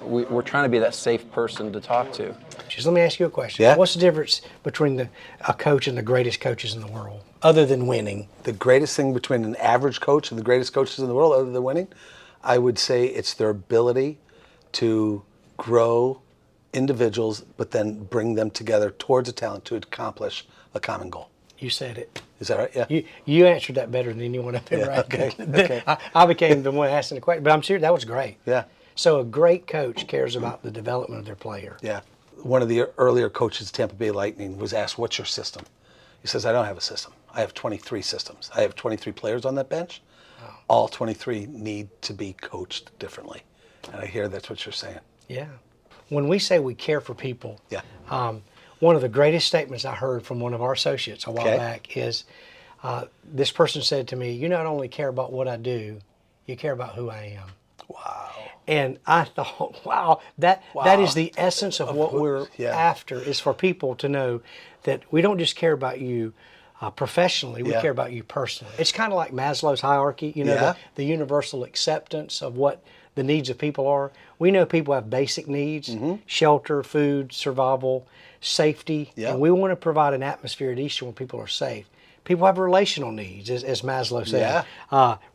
we're trying to be that safe person to talk to. Just let me ask you a question. Yeah? What's the difference between a coach and the greatest coaches in the world, other than winning? The greatest thing between an average coach and the greatest coaches in the world, other than winning, I would say it's their ability to grow individuals, but then bring them together towards a talent to accomplish a common goal. You said it. Is that right? Yeah. You answered that better than anyone I've ever asked. Okay. I became the one asking the question, but I'm serious. That was great. Yeah. So a great coach cares about the development of their player. Yeah. One of the earlier coaches at Tampa Bay Lightning was asked, "What's your system?" He says, "I don't have a system. I have 23 systems. I have 23 players on that bench. All 23 need to be coached differently." And I hear that's what you're saying. Yeah. When we say we care for people, one of the greatest statements I heard from one of our associates a while back is, this person said to me, "You not only care about what I do, you care about who I am." Wow. And I thought, wow, that is the essence of what we're after, is for people to know that we don't just care about you professionally, we care about you personally. It's kind of like Maslow's hierarchy, the universal acceptance of what the needs of people are. We know people have basic needs, shelter, food, survival, safety, and we want to provide an atmosphere at Easter when people are safe. People have relational needs, as Maslow said,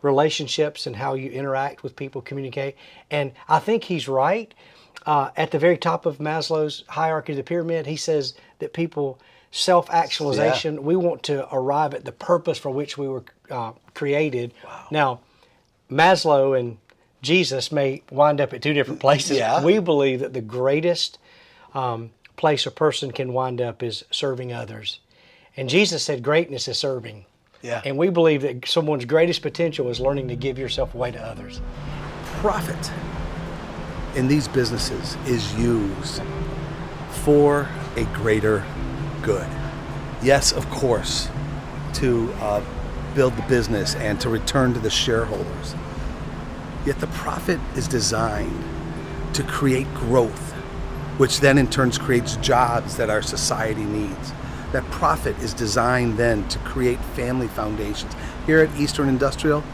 relationships and how you interact with people, communicate. And I think he's right. At the very top of Maslow's hierarchy of the pyramid, he says that people, self-actualization, we want to arrive at the purpose for which we were created. Wow. Now, Maslow and Jesus may wind up at two different places. Yeah. We believe that the greatest place a person can wind up is serving others. And Jesus said greatness is serving. Yeah. And we believe that someone's greatest potential is learning to give yourself away to others. Profit in these businesses is used for a greater good. Yes, of course, to build the business and to return to the shareholders. Yet the profit is designed to create growth, which then in turn creates jobs that our society needs. That profit is designed then to create family foundations. Here at Eastern Industrial,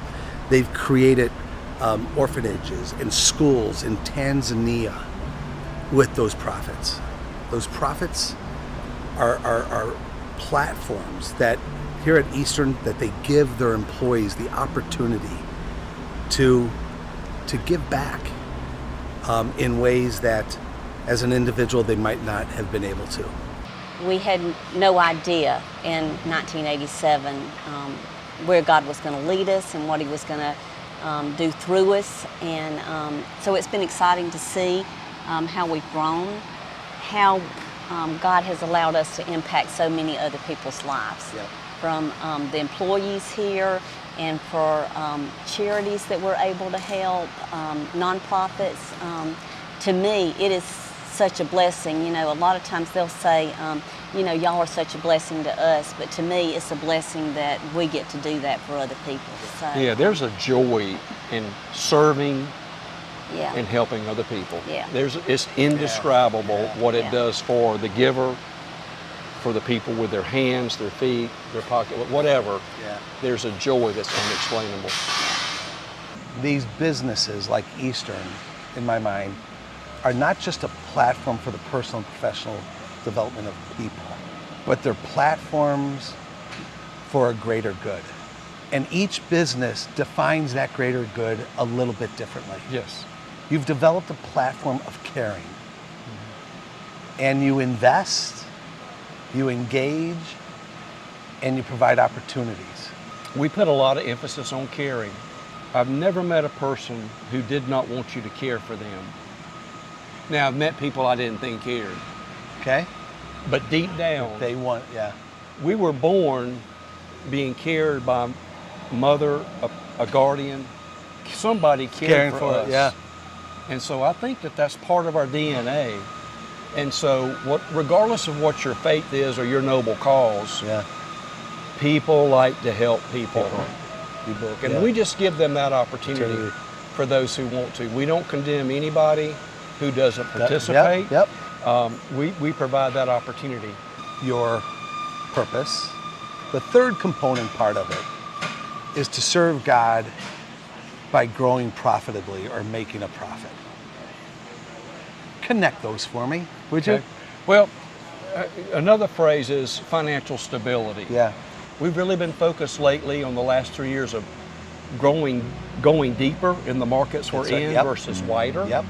they've created orphanages and schools in Tanzania with those profits. Those profits are platforms that here at Eastern, that they give their employees the opportunity to give back in ways that as an individual they might not have been able to. We had no idea in 1987 where God was going to lead us and what He was going to do through us. And so it's been exciting to see how we've grown, how God has allowed us to impact so many other people's lives. Yep. From the employees here, and for charities that we're able to help, nonprofits. To me, it is such a blessing. You know, a lot of times they'll say, y'all are such a blessing to us, but to me, it's a blessing that we get to do that for other people. So, yeah, there's a joy in serving and helping other people. Yeah. It's indescribable what it does for the giver, for the people with their hands, their feet, their pocket, whatever. Yeah. There's a joy that's unexplainable. These businesses like Eastern, in my mind, are not just a platform for the personal and professional development of people, but they're platforms for a greater good. And each business defines that greater good a little bit differently. Yes. You've developed a platform of caring, and you invest, you engage, and you provide opportunities. We put a lot of emphasis on caring. I've never met a person who did not want you to care for them. Now, I've met people I didn't think cared. Okay. But deep down, they want, we were born being cared by a mother, a guardian, somebody caring for us. Yeah. And so I think that that's part of our DNA. And so regardless of what your faith is or your noble cause, people like to help people. And we just give them that opportunity for those who want to. We don't condemn anybody who doesn't participate. We provide that opportunity. Your purpose. The third component part of it is to serve God by growing profitably or making a profit. Connect those for me, would you? Well, another phrase is financial stability. Yeah. We've really been focused lately on the last 3 years of going deeper in the markets we're in versus wider. Yep.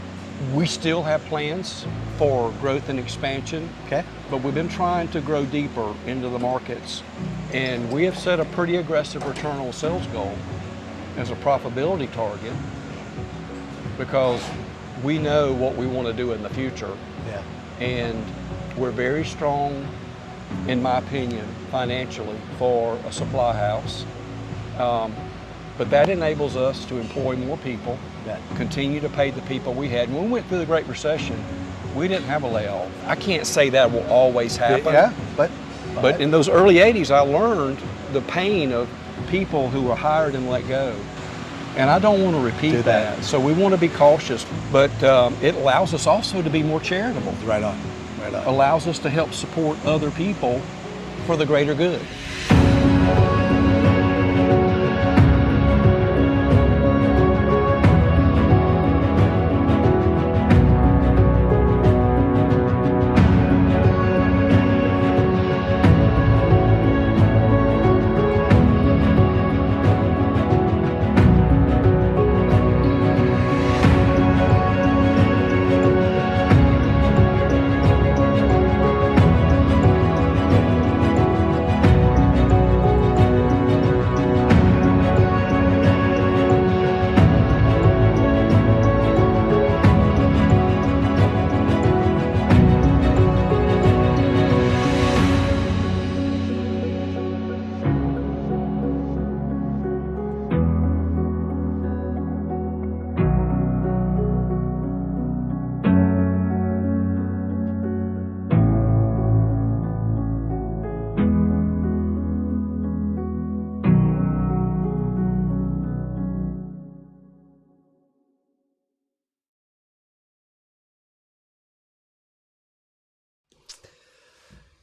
We still have plans for growth and expansion, but we've been trying to grow deeper into the markets, and we have set a pretty aggressive return on sales goal as a profitability target because we know what we want to do in the future. And we're very strong, in my opinion, financially for a supply house. But that enables us to employ more people, continue to pay the people we had. When we went through the Great Recession, we didn't have a layoff. I can't say that will always happen. But in those early 80s, I learned the pain of people who were hired and let go. And I don't want to repeat that. So we want to be cautious, but it allows us also to be more charitable. Right on. Allows us to help support other people for the greater good.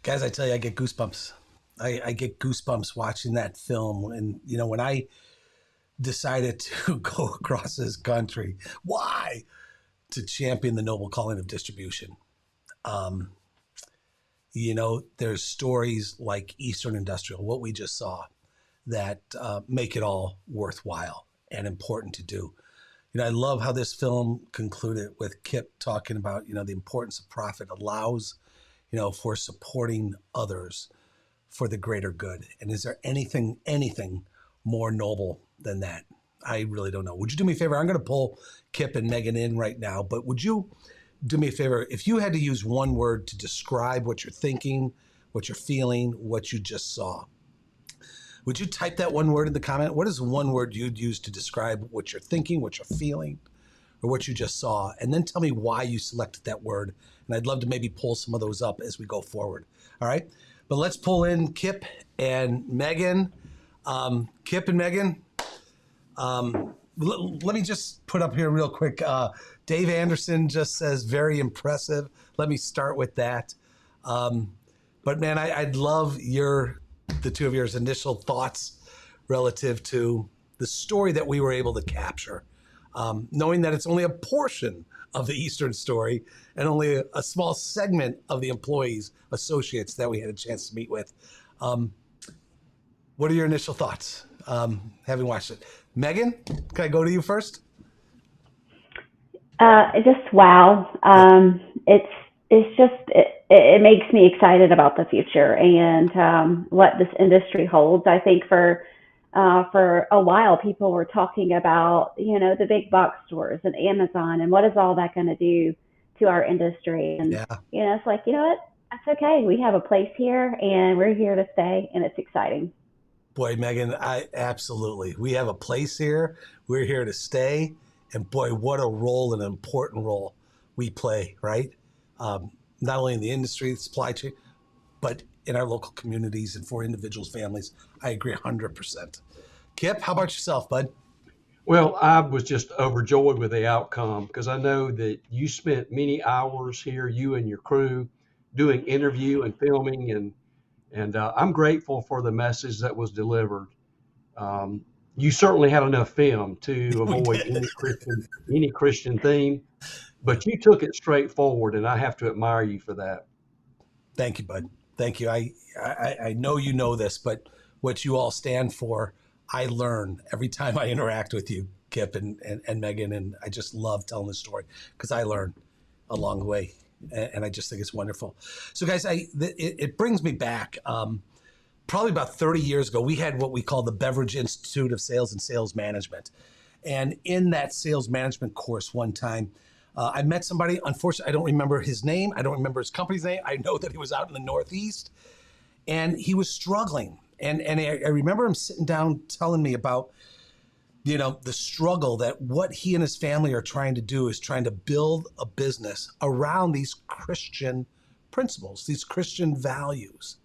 Guys, I tell you, I get goosebumps. I get goosebumps watching that film. And, you know, when I decided to go across this country, why? To champion the noble calling of distribution. You know, there's stories like Eastern Industrial, what we just saw, that make it all worthwhile and important to do. You know, I love how this film concluded with Kip talking about, you know, the importance of profit allows, you know, for supporting others for the greater good. And is there anything more noble than that? I really don't know. Would you do me a favor? I'm going to pull Kip and Megan in right now, but would you do me a favor? If you had to use one word to describe what you're thinking, what you're feeling, what you just saw, would you type that one word in the comment? What is one word you'd use to describe what you're thinking, what you're feeling, or what you just saw? And then tell me why you selected that word. And I'd love to maybe pull some of those up as we go forward. All right. But let's pull in Kip and Megan. Kip and Megan, let me just put up here real quick. Dave Anderson just says, very impressive. Let me start with that. But man, I'd love the two of yours initial thoughts relative to the story that we were able to capture, knowing that it's only a portion of the Eastern story and only a small segment of the employees, associates that we had a chance to meet with. What are your initial thoughts, having watched it? Megan, can I go to you first? Just wow. It makes me excited about the future and what this industry holds. I think for for a while, people were talking about, the big box stores and Amazon and what is all that going to do to our industry. And, it's like, you know what? That's okay. We have a place here and we're here to stay, and it's exciting. Boy, Megan, absolutely. We have a place here. We're here to stay. And boy, what a role, an important role we play, right? Not only in the industry, supply chain, but in our local communities and for individuals, families. I agree 100%. Kip, how about yourself, bud? Well, I was just overjoyed with the outcome because I know that you spent many hours here, you and your crew, doing interview and filming, and I'm grateful for the message that was delivered. You certainly had enough film to avoid any Christian theme, but you took it straight forward, and I have to admire you for that. Thank you, bud. Thank you. I know you know this, but what you all stand for, I learn every time I interact with you, Kip and Megan, and I just love telling the story because I learn along the way, and I just think it's wonderful. So, guys, it brings me back. Probably about 30 years ago, we had what we call the Beverage Institute of Sales and Sales Management, and in that sales management course, one time, I met somebody. Unfortunately, I don't remember his name. I don't remember his company's name. I know that he was out in the Northeast, and he was struggling. And I remember him sitting down telling me about, the struggle that what he and his family are trying to do is trying to build a business around these Christian principles, these Christian values.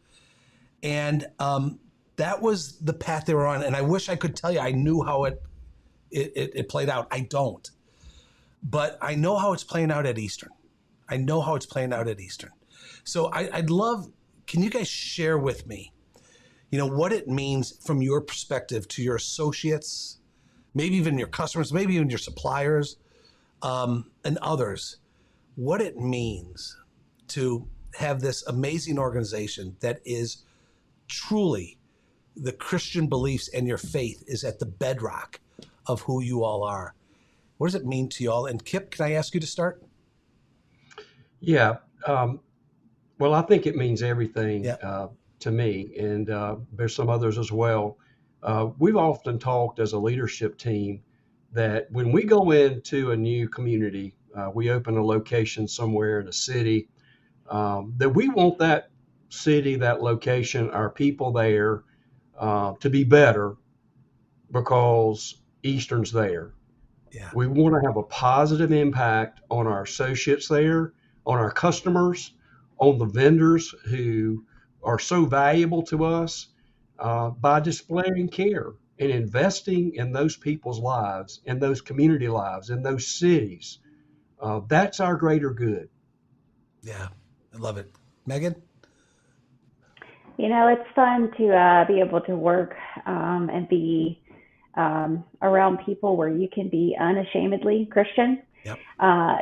And that was the path they were on. And I wish I could tell you I knew how it played out. I don't. But I know how it's playing out at Eastern. So I'd love, can you guys share with me, what it means from your perspective to your associates, maybe even your customers, maybe even your suppliers, and others, what it means to have this amazing organization that is truly the Christian beliefs and your faith is at the bedrock of who you all are. What does it mean to you all? And Kip, can I ask you to start? Yeah. Well, I think it means everything to me, and there's some others as well. We've often talked as a leadership team that when we go into a new community, we open a location somewhere in a city, that we want that city, that location, our people there to be better because Eastern's there. Yeah. We want to have a positive impact on our associates there, on our customers, on the vendors who are so valuable to us by displaying care and investing in those people's lives, in those community lives, in those cities. That's our greater good. Yeah, I love it. Megan? It's fun to be able to work and be around people where you can be unashamedly Christian. Yep.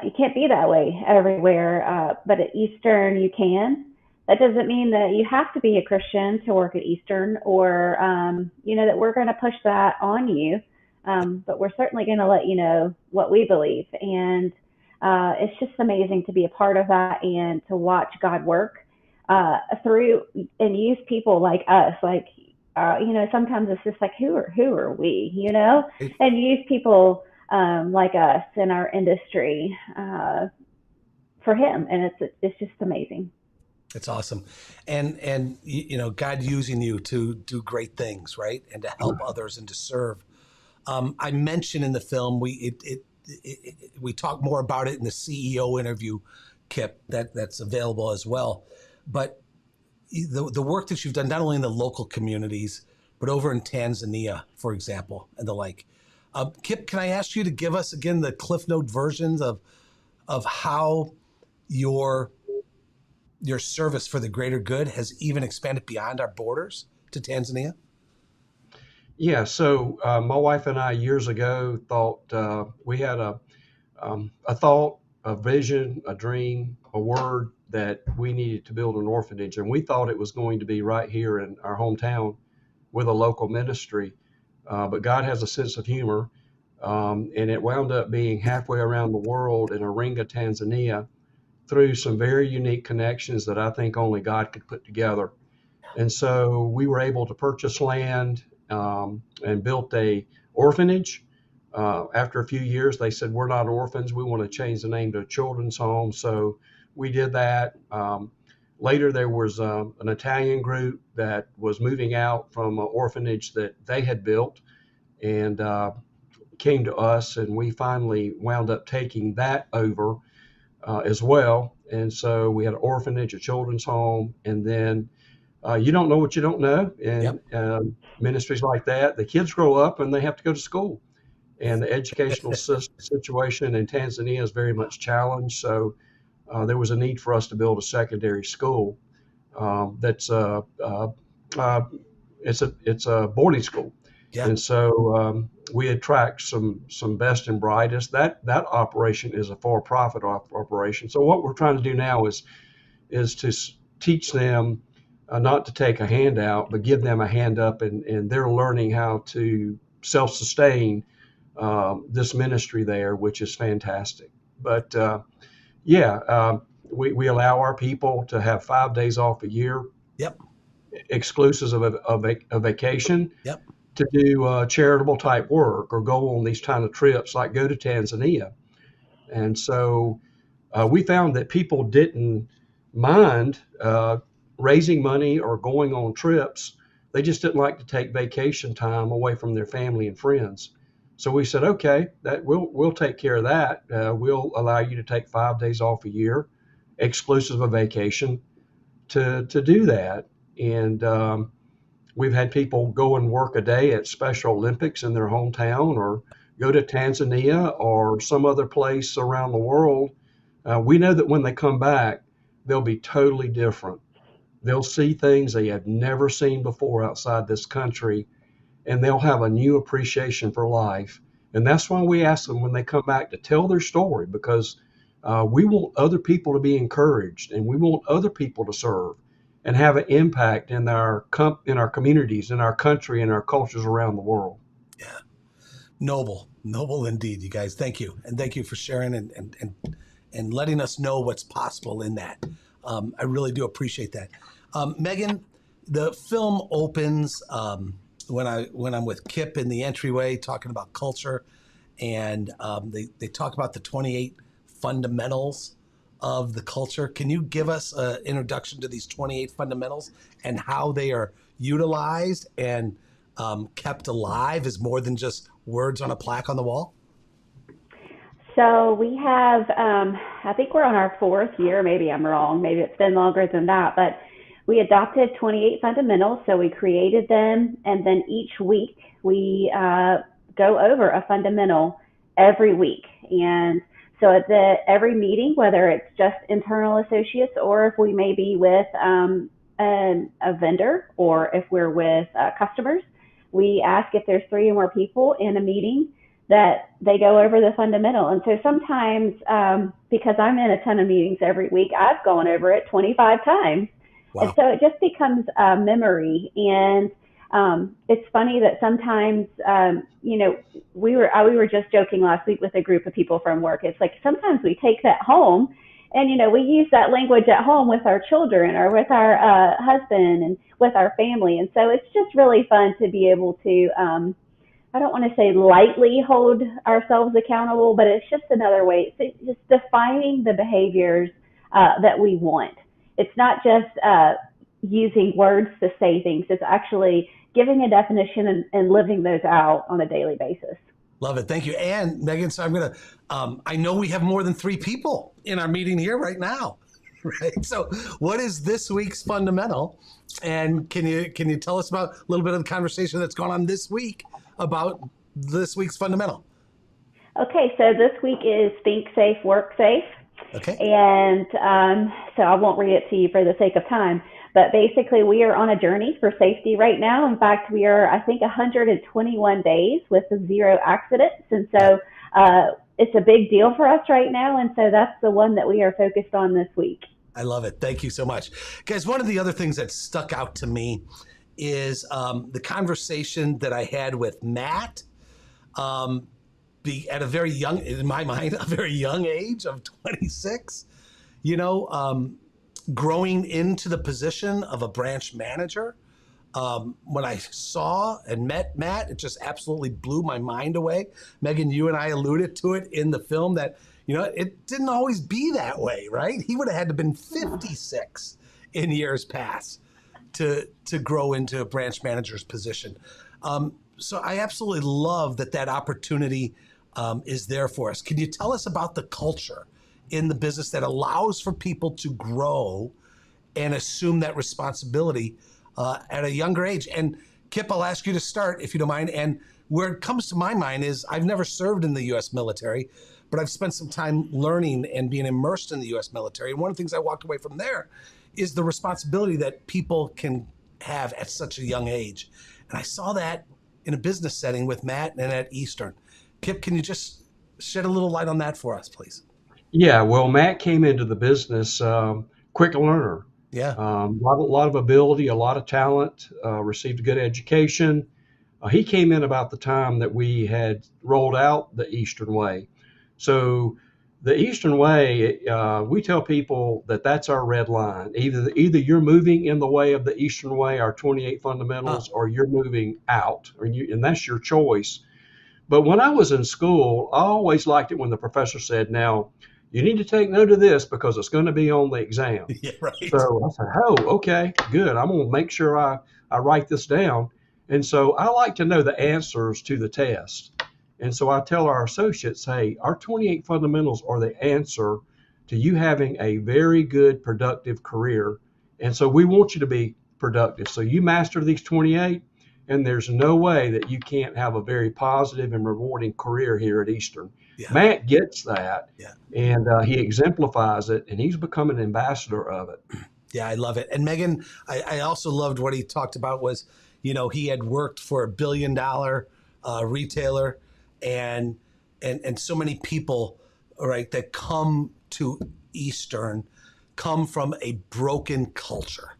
You can't be that way everywhere, but at Eastern you can. That doesn't mean that you have to be a Christian to work at Eastern, or that we're going to push that on you. But we're certainly going to let you know what we believe, and it's just amazing to be a part of that and to watch God work through and use people like us. Like sometimes it's just like who are we, and use people like us in our industry for Him, and it's just amazing. It's awesome. And God using you to do great things, right? And to help others and to serve. I mentioned in the film, we talk more about it in the CEO interview, Kip, that's available as well. But the work that you've done, not only in the local communities, but over in Tanzania, for example, and the like. Kip, can I ask you to give us again the Cliff Note versions of how your service for the greater good has even expanded beyond our borders to Tanzania? Yeah, so my wife and I years ago thought we had a thought, a vision, a dream, a word that we needed to build an orphanage, and we thought it was going to be right here in our hometown with a local ministry. But God has a sense of humor, and it wound up being halfway around the world in Iringa, Tanzania, through some very unique connections that I think only God could put together. And so we were able to purchase land and built a orphanage. After a few years, they said, we're not orphans. We want to change the name to a children's home. So we did that. Later, there was an Italian group that was moving out from an orphanage that they had built and came to us, and we finally wound up taking that over as well. And so we had an orphanage, a children's home, and then you don't know what you don't know. And ministries like that, the kids grow up and they have to go to school. And the educational situation in Tanzania is very much challenged. So there was a need for us to build a secondary school that's it's a boarding school. Yeah. And so we attract some best and brightest. That operation is a for-profit operation. So what we're trying to do now is to teach them not to take a handout, but give them a hand up, and they're learning how to self-sustain this ministry there, which is fantastic. But we allow our people to have 5 days off a year. Yep. Exclusive of a vacation. Yep. To do charitable type work or go on these kind of trips, like go to Tanzania. And so we found that people didn't mind raising money or going on trips. They just didn't like to take vacation time away from their family and friends. So we said, okay, that we'll take care of that. We'll allow you to take 5 days off a year, exclusive of vacation, to do that. And we've had people go and work a day at Special Olympics in their hometown, or go to Tanzania or some other place around the world. We know that when they come back, they'll be totally different. They'll see things they have never seen before outside this country, and they'll have a new appreciation for life. And that's why we ask them when they come back to tell their story, because we want other people to be encouraged, and we want other people to serve and have an impact in our communities, in our country, and our cultures around the world. Yeah, noble indeed, you guys. Thank you, and thank you for sharing and letting us know what's possible in that. I really do appreciate that. Megan, the film opens when I'm with Kip in the entryway talking about culture, and they talk about the 28 fundamentals of the culture. Can you give us an introduction to these 28 fundamentals and how they are utilized and kept alive as more than just words on a plaque on the wall? So we have, I think we're on our 4th year, maybe I'm wrong, maybe it's been longer than that, but we adopted 28 fundamentals. So we created them, and then each week we go over a fundamental every week. And so at every meeting, whether it's just internal associates or if we may be with a vendor or if we're with customers, we ask if there's 3 or more people in a meeting that they go over the fundamental. And so sometimes, because I'm in a ton of meetings every week, I've gone over it 25 times. Wow. And so it just becomes a memory. And it's funny that sometimes, we were just joking last week with a group of people from work. It's like sometimes we take that home, and we use that language at home with our children or with our husband and with our family. And so it's just really fun to be able to, I don't want to say lightly hold ourselves accountable, but it's just another way. It's just defining the behaviors that we want. It's not just using words to say things. It's actually giving a definition and living those out on a daily basis. Love it. Thank you. And Megan, so I'm going to, I know we have more than 3 people in our meeting here right now, right? So what is this week's fundamental? And can you tell us about a little bit of the conversation that's gone on this week about this week's fundamental? Okay. So this week is Think Safe, Work Safe. Okay. And so I won't read it to you for the sake of time, but basically we are on a journey for safety right now. In fact, we are, I think, 121 days with 0 accidents. And so it's a big deal for us right now. And so that's the one that we are focused on this week. I love it. Thank you so much. Guys, one of the other things that stuck out to me is the conversation that I had with Matt at a very young, in my mind, a very young age of 26, growing into the position of a branch manager When I saw and met Matt, it just absolutely blew my mind away. Megan, you and I alluded to it in the film that, it didn't always be that way, right? He would have had to have been 56 in years past to grow into a branch manager's position. So I absolutely love that opportunity is there for us. Can you tell us about the culture in the business that allows for people to grow and assume that responsibility at a younger age? And Kip, I'll ask you to start if you don't mind. And where it comes to my mind is I've never served in the U.S. military, but I've spent some time learning and being immersed in the U.S. military. And one of the things I walked away from there is the responsibility that people can have at such a young age. And I saw that in a business setting with Matt and at Eastern. Kip, can you just shed a little light on that for us, please? Yeah, well, Matt came into the business quick learner. Yeah. A lot of ability, a lot of talent, received a good education. He came in about the time that we had rolled out the Eastern Way. So the Eastern Way, we tell people that that's our red line. Either you're moving in the way of the Eastern Way, our 28 fundamentals, or you're moving out, and that's your choice. But when I was in school, I always liked it when the professor said, now, you need to take note of this because it's going to be on the exam. Yeah, right. So I said, oh, okay, good. I'm going to make sure I write this down. And so I like to know the answers to the test. And so I tell our associates, hey, our 28 fundamentals are the answer to you having a very good, productive career. And so we want you to be productive. So you master these 28, and there's no way that you can't have a very positive and rewarding career here at Eastern. Yeah. Matt gets that, and he exemplifies it, and he's become an ambassador of it. Yeah, I love it. And Megan, I also loved what he talked about was, he had worked for $1 billion retailer, and so many people, right, that come to Eastern come from a broken culture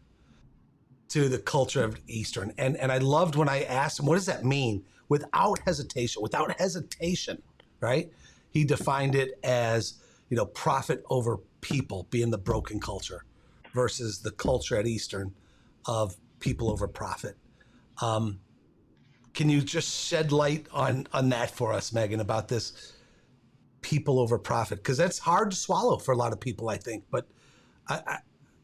to the culture of Eastern. And I loved when I asked him, what does that mean? Without hesitation, right? He defined it as, profit over people being the broken culture versus the culture at Eastern of people over profit. Can you just shed light on that for us, Megan, about this people over profit? Because that's hard to swallow for a lot of people, I think. But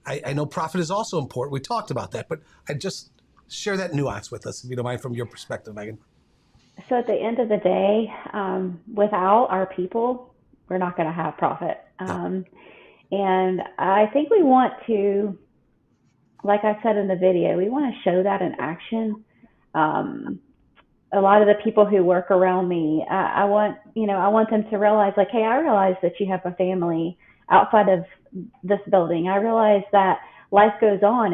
I know profit is also important. We talked about that, but I just share that nuance with us, if you don't mind, from your perspective, Megan. So at the end of the day, without our people, we're not going to have profit. And I think we want to, like I said in the video, we want to show that in action. A lot of the people who work around me, I want them to realize, like, hey, I realize that you have a family outside of this building. I realize that life goes on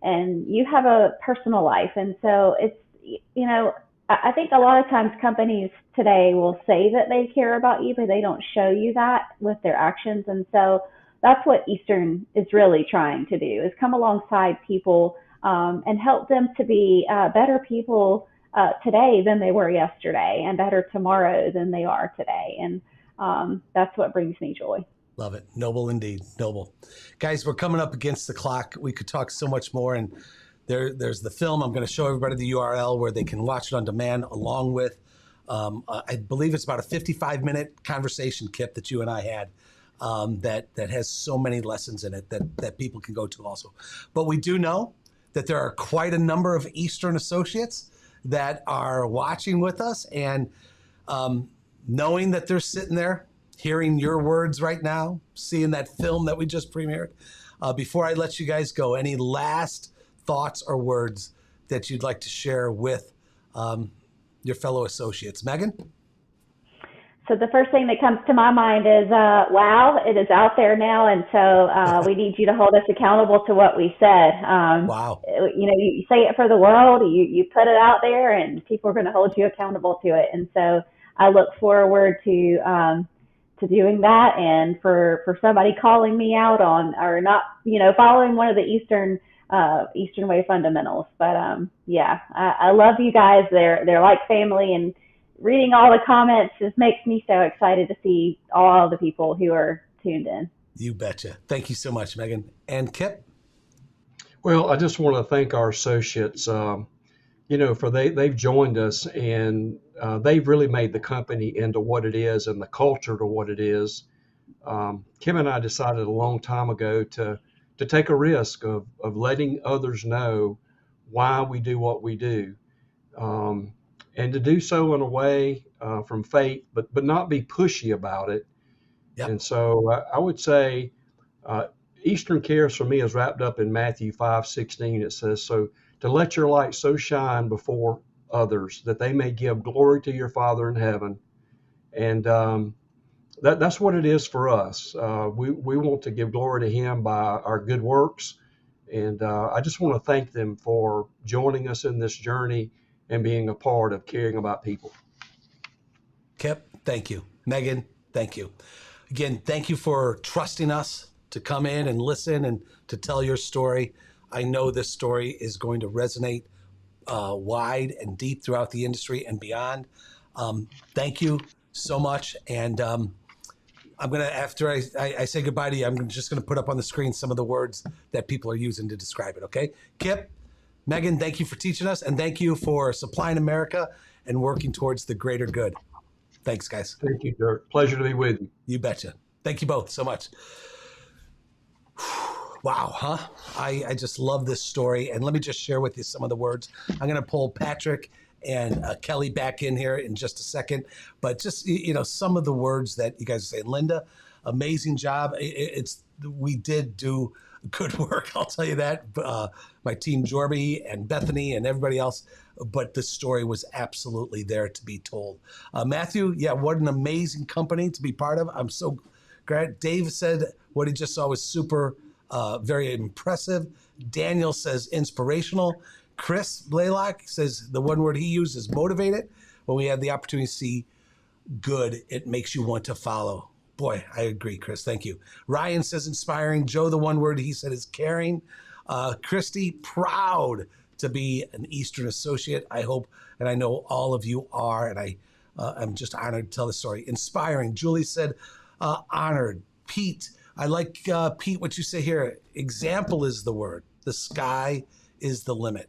and you have a personal life. And so it's, I think a lot of times companies today will say that they care about you, but they don't show you that with their actions. And so that's what Eastern is really trying to do, is come alongside people and help them to be better people today than they were yesterday, and better tomorrow than they are today. And that's what brings me joy. Love it. Noble indeed. Noble. Guys, we're coming up against the clock. We could talk so much more. And there's the film. I'm going to show everybody the URL where they can watch it on demand, along with, I believe it's about a 55-minute conversation, Kip, that you and I had that has so many lessons in it that people can go to also. But we do know that there are quite a number of Eastern associates that are watching with us, and knowing that they're sitting there hearing your words right now, seeing that film that we just premiered. Before I let you guys go, any last thoughts or words that you'd like to share with your fellow associates? Megan? So the first thing that comes to my mind is, wow, it is out there now. And so we need you to hold us accountable to what we said. Wow. You say it for the world, you put it out there, and people are going to hold you accountable to it. And so I look forward to doing that, and for somebody calling me out on, or not, following one of the Eastern Way fundamentals. But I love you guys. They're like family, and reading all the comments just makes me so excited to see all the people who are tuned in. You betcha. Thank you so much, Megan. And Kip? Well, I just want to thank our associates, for they've joined us, and they've really made the company into what it is and the culture to what it is. Kim and I decided a long time ago to take a risk of letting others know why we do what we do, and to do so in a way from faith, but not be pushy about it. Yep. And so I would say Eastern Cares for me is wrapped up in Matthew 5:16. It says, "So to let your light so shine before others that they may give glory to your Father in heaven." And that's what it is for us. We want to give glory to Him by our good works. And I just want to thank them for joining us in this journey and being a part of caring about people. Kip, thank you. Megan, thank you. Again, thank you for trusting us to come in and listen and to tell your story. I know this story is going to resonate wide and deep throughout the industry and beyond. Thank you so much. And I'm going to, after I say goodbye to you, I'm just going to put up on the screen some of the words that people are using to describe it, okay? Kip, Megan, thank you for teaching us, and thank you for supplying America and working towards the greater good. Thanks, guys. Thank you, Dirk. Pleasure to be with you. You betcha. Thank you both so much. Wow, huh? I just love this story. And let me just share with you some of the words. I'm going to pull Patrick and Kelly back in here in just a second. But just, some of the words that you guys say. Linda, amazing job. We did do good work, I'll tell you that. My team, Jorby and Bethany and everybody else. But the story was absolutely there to be told. Matthew, yeah, what an amazing company to be part of. I'm so glad. Dave said what he just saw was super, very impressive. Daniel says inspirational. Chris Blaylock says the one word he used is motivated. When we have the opportunity to see good, it makes you want to follow. Boy, I agree, Chris. Thank you. Ryan says inspiring. Joe, the one word he said is caring. Christy, proud to be an Eastern associate. I hope, and I know all of you are, and I'm just honored to tell the story. Inspiring. Julie said honored. Pete, I like, Pete, what you say here. Example is the word. The sky is the limit.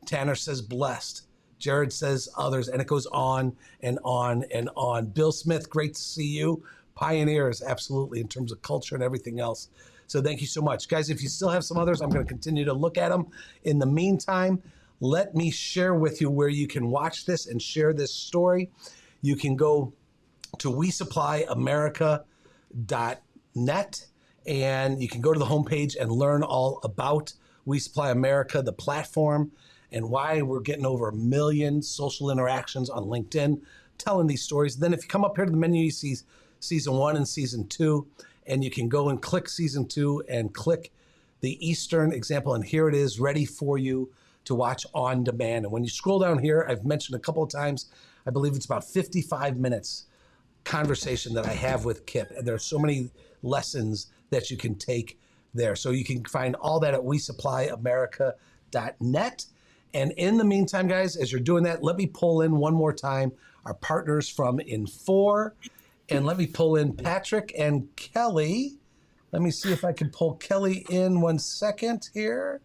Tanner says blessed. Jared says others, and it goes on and on and on. Bill Smith, great to see you. Pioneers, absolutely, in terms of culture and everything else. So thank you so much. Guys, if you still have some others, I'm going to continue to look at them. In the meantime, let me share with you where you can watch this and share this story. You can go to WeSupplyAmerica.net, and you can go to the homepage and learn all about We Supply America, the platform, and why we're getting over 1 million social interactions on LinkedIn, telling these stories. Then if you come up here to the menu, you see season 1 and season 2, and you can go and click season 2 and click the Eastern example, and here it is ready for you to watch on demand. And when you scroll down here, I've mentioned a couple of times, I believe it's about 55 minutes conversation that I have with Kip, and there are so many lessons that you can take there. So you can find all that at WeSupplyAmerica.net. And in the meantime, guys, as you're doing that, let me pull in one more time our partners from Infor. And let me pull in Patrick and Kelly. Let me see if I can pull Kelly in 1 second here.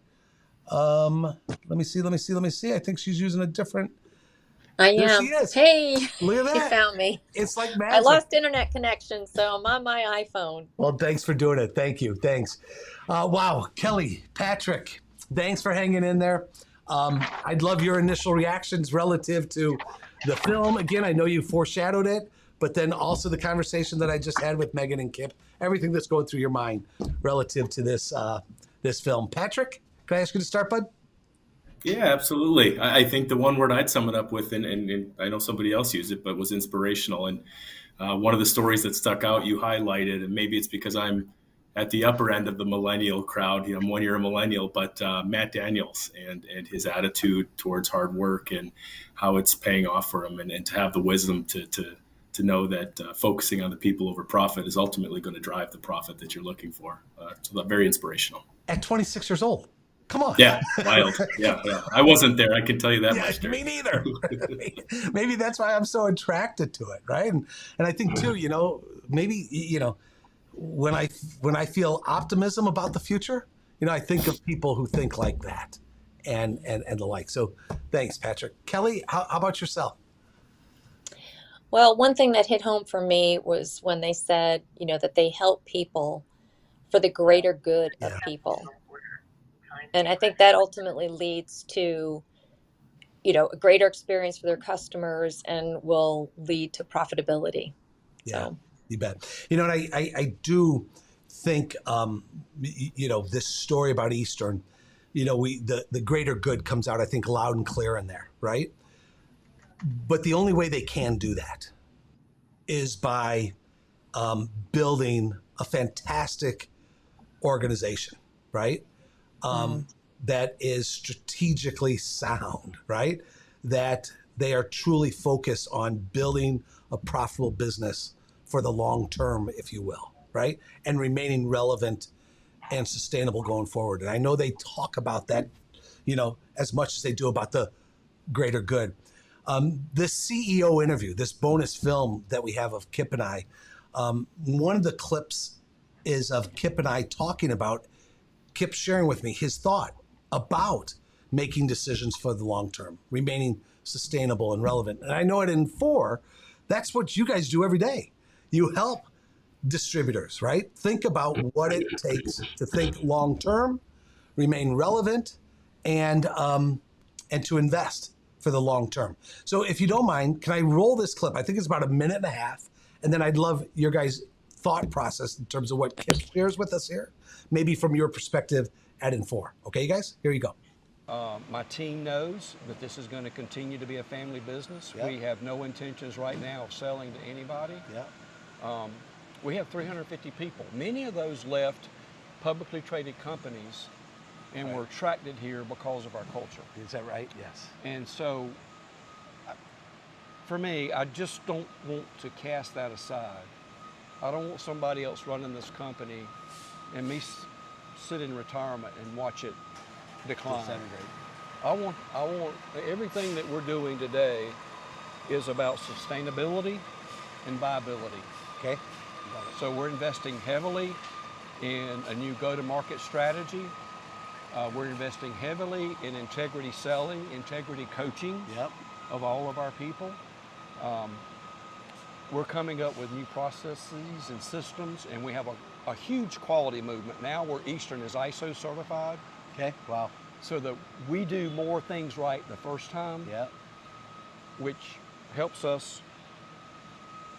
Let me see. I think she's using a different. I there am. she is. Hey, Look at that. you found me. It's like magic. I lost internet connection, so I'm on my iPhone. Well, thanks for doing it. Thank you. Thanks. Wow. Kelly, Patrick, thanks for hanging in there. I'd love your initial reactions relative to the film. Again, I know you foreshadowed it, but then also the conversation that I just had with Megan and Kip, everything that's going through your mind relative to this film. Patrick, can I ask you to start, bud? Yeah, absolutely. I think the one word I'd sum it up with, and I know somebody else used it, but was inspirational. And one of the stories that stuck out, you highlighted, and maybe it's because I'm at the upper end of the millennial crowd. I'm 1 year a millennial, but Matt Daniels and his attitude towards hard work and how it's paying off for him, and to have the wisdom to know that focusing on the people over profit is ultimately going to drive the profit that you're looking for. So very inspirational. At 26 years old. Come on. Yeah, wild. Yeah. I wasn't there. I can tell you that much. Me neither. Maybe that's why I'm so attracted to it, right? And I think too, maybe when I feel optimism about the future, I think of people who think like that and the like. So thanks, Patrick. Kelly, how about yourself? Well, one thing that hit home for me was when they said, that they help people for the greater good of people. And I think that ultimately leads to, a greater experience for their customers and will lead to profitability. Yeah, So. You bet. And I do think, this story about Eastern, the greater good comes out, I think, loud and clear in there, right? But the only way they can do that is by building a fantastic organization, right? That is strategically sound, right? That they are truly focused on building a profitable business for the long term, if you will, right? And remaining relevant and sustainable going forward. And I know they talk about that, as much as they do about the greater good. This CEO interview, this bonus film that we have of Kip and I, one of the clips is of Kip and I talking about, Kip sharing with me his thought about making decisions for the long term, remaining sustainable and relevant. And I know at N4, that's what you guys do every day. You help distributors, right? Think about what it takes to think long term, remain relevant, and to invest for the long term. So if you don't mind, can I roll this clip? I think it's about 1.5 minutes, and then I'd love your guys' thought process in terms of what Kip shares with us here, maybe from your perspective at N4. Okay, you guys, here you go. My team knows that this is going to continue to be a family business. Yep. We have no intentions right now of selling to anybody. Yep. We have 350 people. Many of those left publicly traded companies and were attracted here because of our culture. Is that right? Yes. And so, for me, I just don't want to cast that aside. I don't want somebody else running this company and me sit in retirement and watch it decline. I want everything that we're doing today is about sustainability and viability. Okay. So we're investing heavily in a new go-to-market strategy. We're investing heavily in integrity selling, integrity coaching of all of our people. We're coming up with new processes and systems, and we have a huge quality movement now where Eastern is ISO certified. Okay, wow. So that we do more things right the first time, which helps us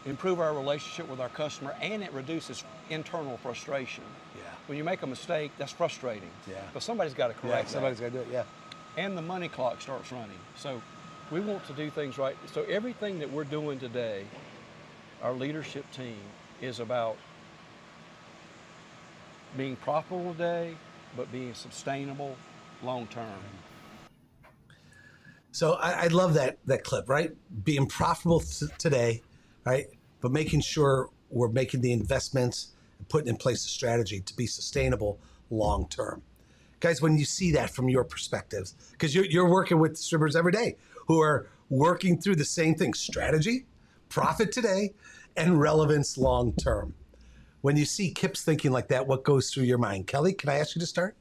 improve our relationship with our customer, and it reduces internal frustration. Yeah. When you make a mistake, that's frustrating. Yeah. But somebody's got to correct that. Somebody's got to do it, yeah. And the money clock starts running. So we want to do things right. So everything that we're doing today, our leadership team, is about being profitable today, but being sustainable long term. So I love that clip, right? Being profitable today, right? But making sure we're making the investments and putting in place a strategy to be sustainable long term. Guys, when you see that from your perspectives, because you're working with distributors every day who are working through the same thing, strategy, profit today, and relevance long term. When you see Kip's thinking like that, what goes through your mind? Kelly, can I ask you to start?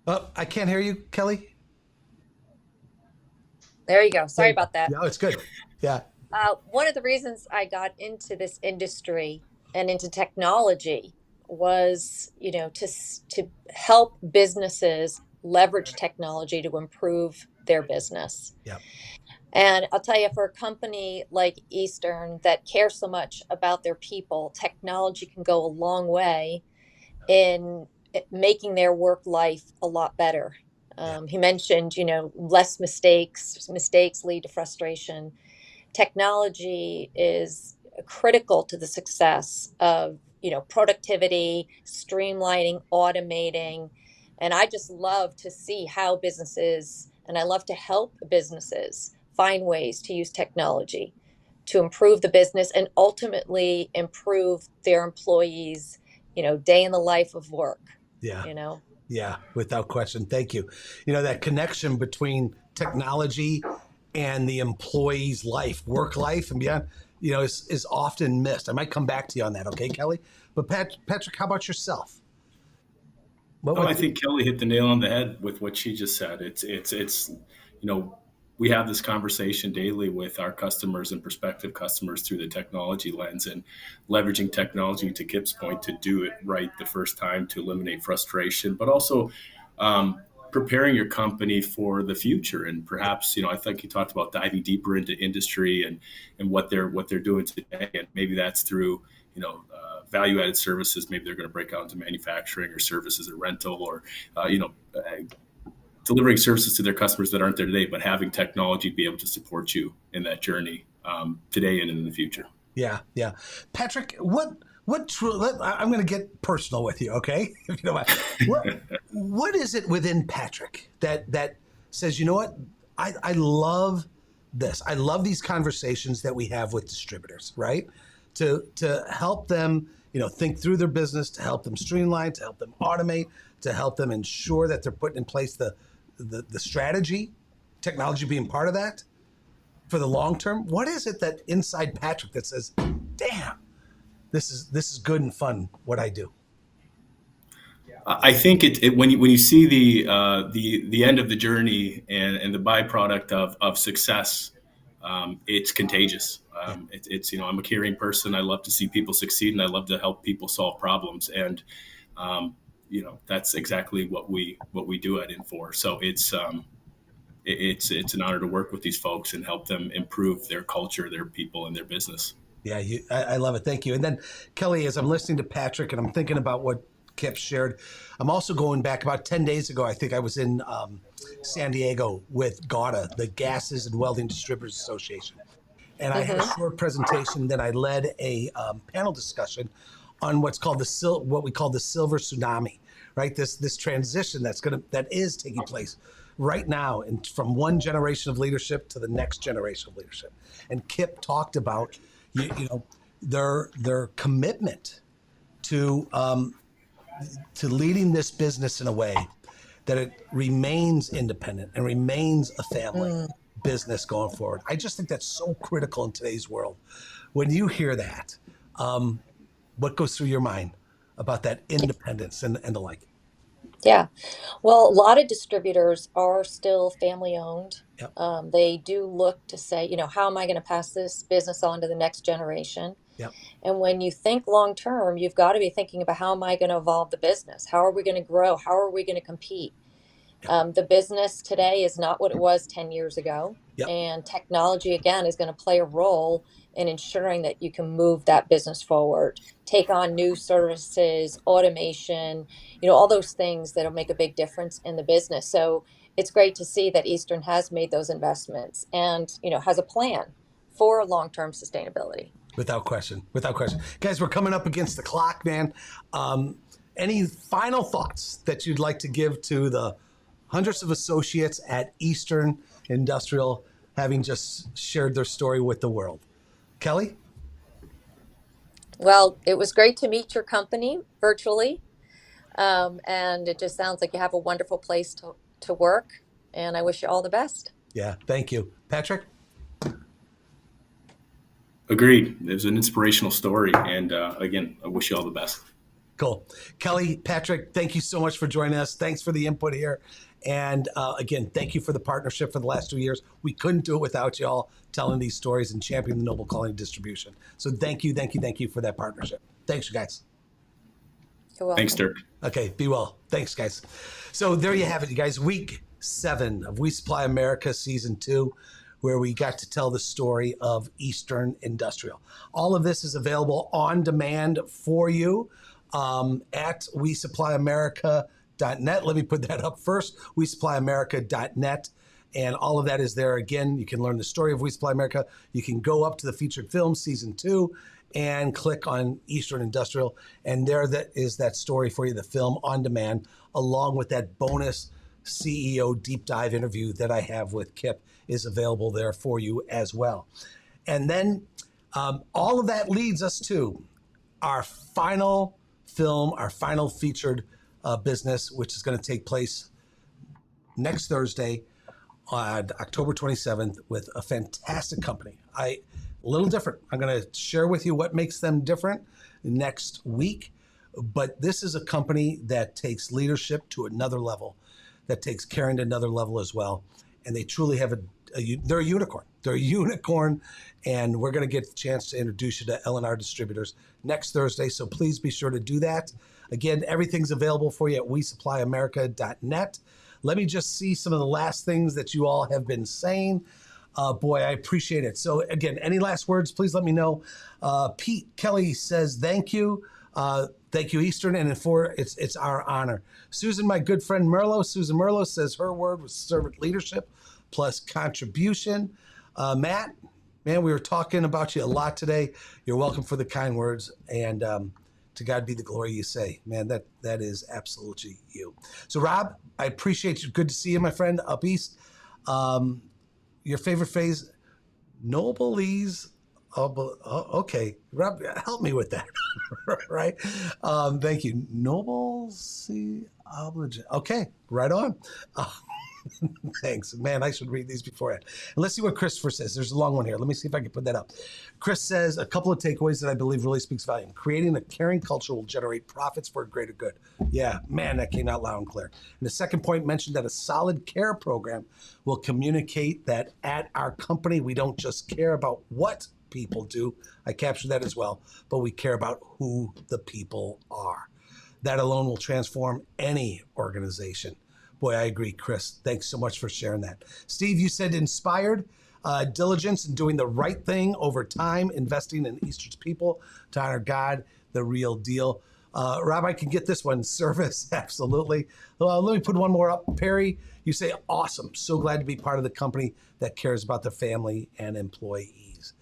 Oh, I can't hear you, Kelly. There you go. Sorry about that. No, it's good. Yeah. One of the reasons I got into this industry and into technology was, to help businesses leverage technology to improve their business. Yeah. And I'll tell you, for a company like Eastern that cares so much about their people, technology can go a long way in making their work life a lot better. He mentioned, less mistakes. Mistakes lead to frustration. Technology is critical to the success of, productivity, streamlining, automating. And I just love to see how businesses, and I love to help businesses find ways to use technology to improve the business and ultimately improve their employees, day in the life of work. Yeah. Yeah, without question. Thank you. That connection between technology and the employee's life, work life and beyond, is often missed. I might come back to you on that. Okay, Kelly? But Patrick, how about yourself? I think Kelly hit the nail on the head with what she just said. It's we have this conversation daily with our customers and prospective customers through the technology lens, and leveraging technology, to Kip's point, to do it right the first time, to eliminate frustration, but also preparing your company for the future. And perhaps, I think you talked about diving deeper into industry and what they're doing today. And maybe that's through, value-added services. Maybe they're going to break out into manufacturing or services or rental, or, delivering services to their customers that aren't there today, but having technology be able to support you in that journey today and in the future. Yeah. Patrick, I'm going to get personal with you, okay? If you don't mind. What is it within Patrick that says, you know what? I love this. I love these conversations that we have with distributors, right? To help them, think through their business, to help them streamline, to help them automate, to help them ensure that they're putting in place the strategy, technology being part of that for the long term. What is it that inside Patrick that says, damn, this is good and fun what I do? I think when you see the end of the journey and the byproduct of success, it's contagious. I'm a caring person. I love to see people succeed, and I love to help people solve problems. And that's exactly what we do at Infor. So it's an honor to work with these folks and help them improve their culture, their people, and their business. Yeah, I love it. Thank you. And then, Kelly, as I'm listening to Patrick and I'm thinking about what Kip shared, I'm also going back about 10 days ago. I think I was in San Diego with GATA, the Gases and Welding Distributors Association. And I had a short presentation. Then I led a panel discussion on what we call the silver tsunami, right? This transition that is taking place right now, and from one generation of leadership to the next generation of leadership. And Kip talked about their commitment to leading this business in a way that it remains independent and remains a family business going forward. I just think that's so critical in today's world. When you hear that, what goes through your mind about that independence and the like? Yeah. Well, a lot of distributors are still family owned. Yep. They do look to say, how am I going to pass this business on to the next generation? Yep. And when you think long term, you've got to be thinking about, how am I going to evolve the business? How are we going to grow? How are we going to compete? The business today is not what it was 10 years ago. Yep. And technology, again, is going to play a role in ensuring that you can move that business forward, take on new services, automation, all those things that'll make a big difference in the business. So it's great to see that Eastern has made those investments and, has a plan for long-term sustainability. Without question. Guys, we're coming up against the clock, man. Any final thoughts that you'd like to give to the hundreds of associates at Eastern Industrial, having just shared their story with the world? Kelly? Well, it was great to meet your company virtually. And it just sounds like you have a wonderful place to work. And I wish you all the best. Yeah, thank you. Patrick? Agreed. It was an inspirational story. And again, I wish you all the best. Cool. Kelly, Patrick, thank you so much for joining us. Thanks for the input here. And again, thank you for the partnership for the last 2 years. We couldn't do it without y'all telling these stories and championing the noble calling of distribution. So thank you for that partnership. Thanks, you guys. You're welcome. Thanks, Dirk. Okay, be well. Thanks, guys. So there you have it, you guys. Week 7 of We Supply America Season 2, where we got to tell the story of Eastern Industrial. All of this is available on demand for you at WeSupplyAmerica.net. Let me put that up first, WeSupplyAmerica.net. And all of that is there. Again, you can learn the story of We Supply America. You can go up to the featured film, Season 2, and click on Eastern Industrial. And there that is that story for you, the film on demand, along with that bonus CEO deep dive interview that I have with Kip is available there for you as well. And then all of that leads us to our final film, our final featured business, which is going to take place next Thursday on October 27th with a fantastic company. A little different. I'm going to share with you what makes them different next week. But this is a company that takes leadership to another level, that takes caring to another level as well. And they truly have they're a unicorn. They're a unicorn. And we're going to get the chance to introduce you to L&R Distributors next Thursday. So please be sure to do that. Again, everything's available for you at WeSupplyAmerica.net. Let me just see some of the last things that you all have been saying. Boy, I appreciate it. So again, any last words, please let me know. Pete Kelly says, thank you. Thank you, Eastern, and it's our honor. Susan, my good friend Susan Merlo says her word was servant leadership plus contribution. Matt, man, we were talking about you a lot today. You're welcome for the kind words, and to God be the glory, you say. Man, that is absolutely you. So Rob, I appreciate you. Good to see you, my friend, up east. Your favorite phrase, noblesse. Okay, Rob, help me with that. Right? Thank you. Noblesse oblige. Okay, right on. Thanks. Man, I should read these beforehand. And let's see what Christopher says. There's a long one here. Let me see if I can put that up. Chris says a couple of takeaways that I believe really speaks volume. Creating a caring culture will generate profits for a greater good. Yeah, man, that came out loud and clear. And the second point mentioned that a solid care program will communicate that at our company, we don't just care about what people do. I captured that as well, but we care about who the people are. That alone will transform any organization. Boy, I agree, Chris. Thanks so much for sharing that. Steve, you said inspired, diligence in doing the right thing over time, investing in Eastern's people to honor God, the real deal. Rob, I can get this one. Service, absolutely. Let me put one more up. Perry, you say, awesome. So glad to be part of the company that cares about the family and employees.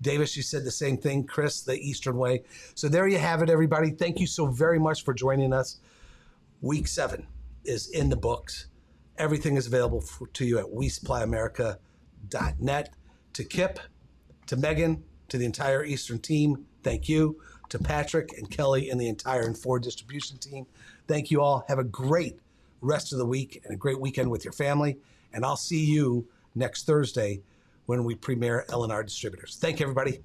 Davis, you said the same thing. Chris, the Eastern way. So there you have it, everybody. Thank you so very much for joining us. Week 7 is in the books. Everything is available to you at WeSupplyAmerica.net. To Kip, to Megan, to the entire Eastern team, thank you. To Patrick and Kelly and the entire Infor distribution team, thank you all. Have a great rest of the week and a great weekend with your family. And I'll see you next Thursday when we premiere L&R Distributors. Thank you, everybody.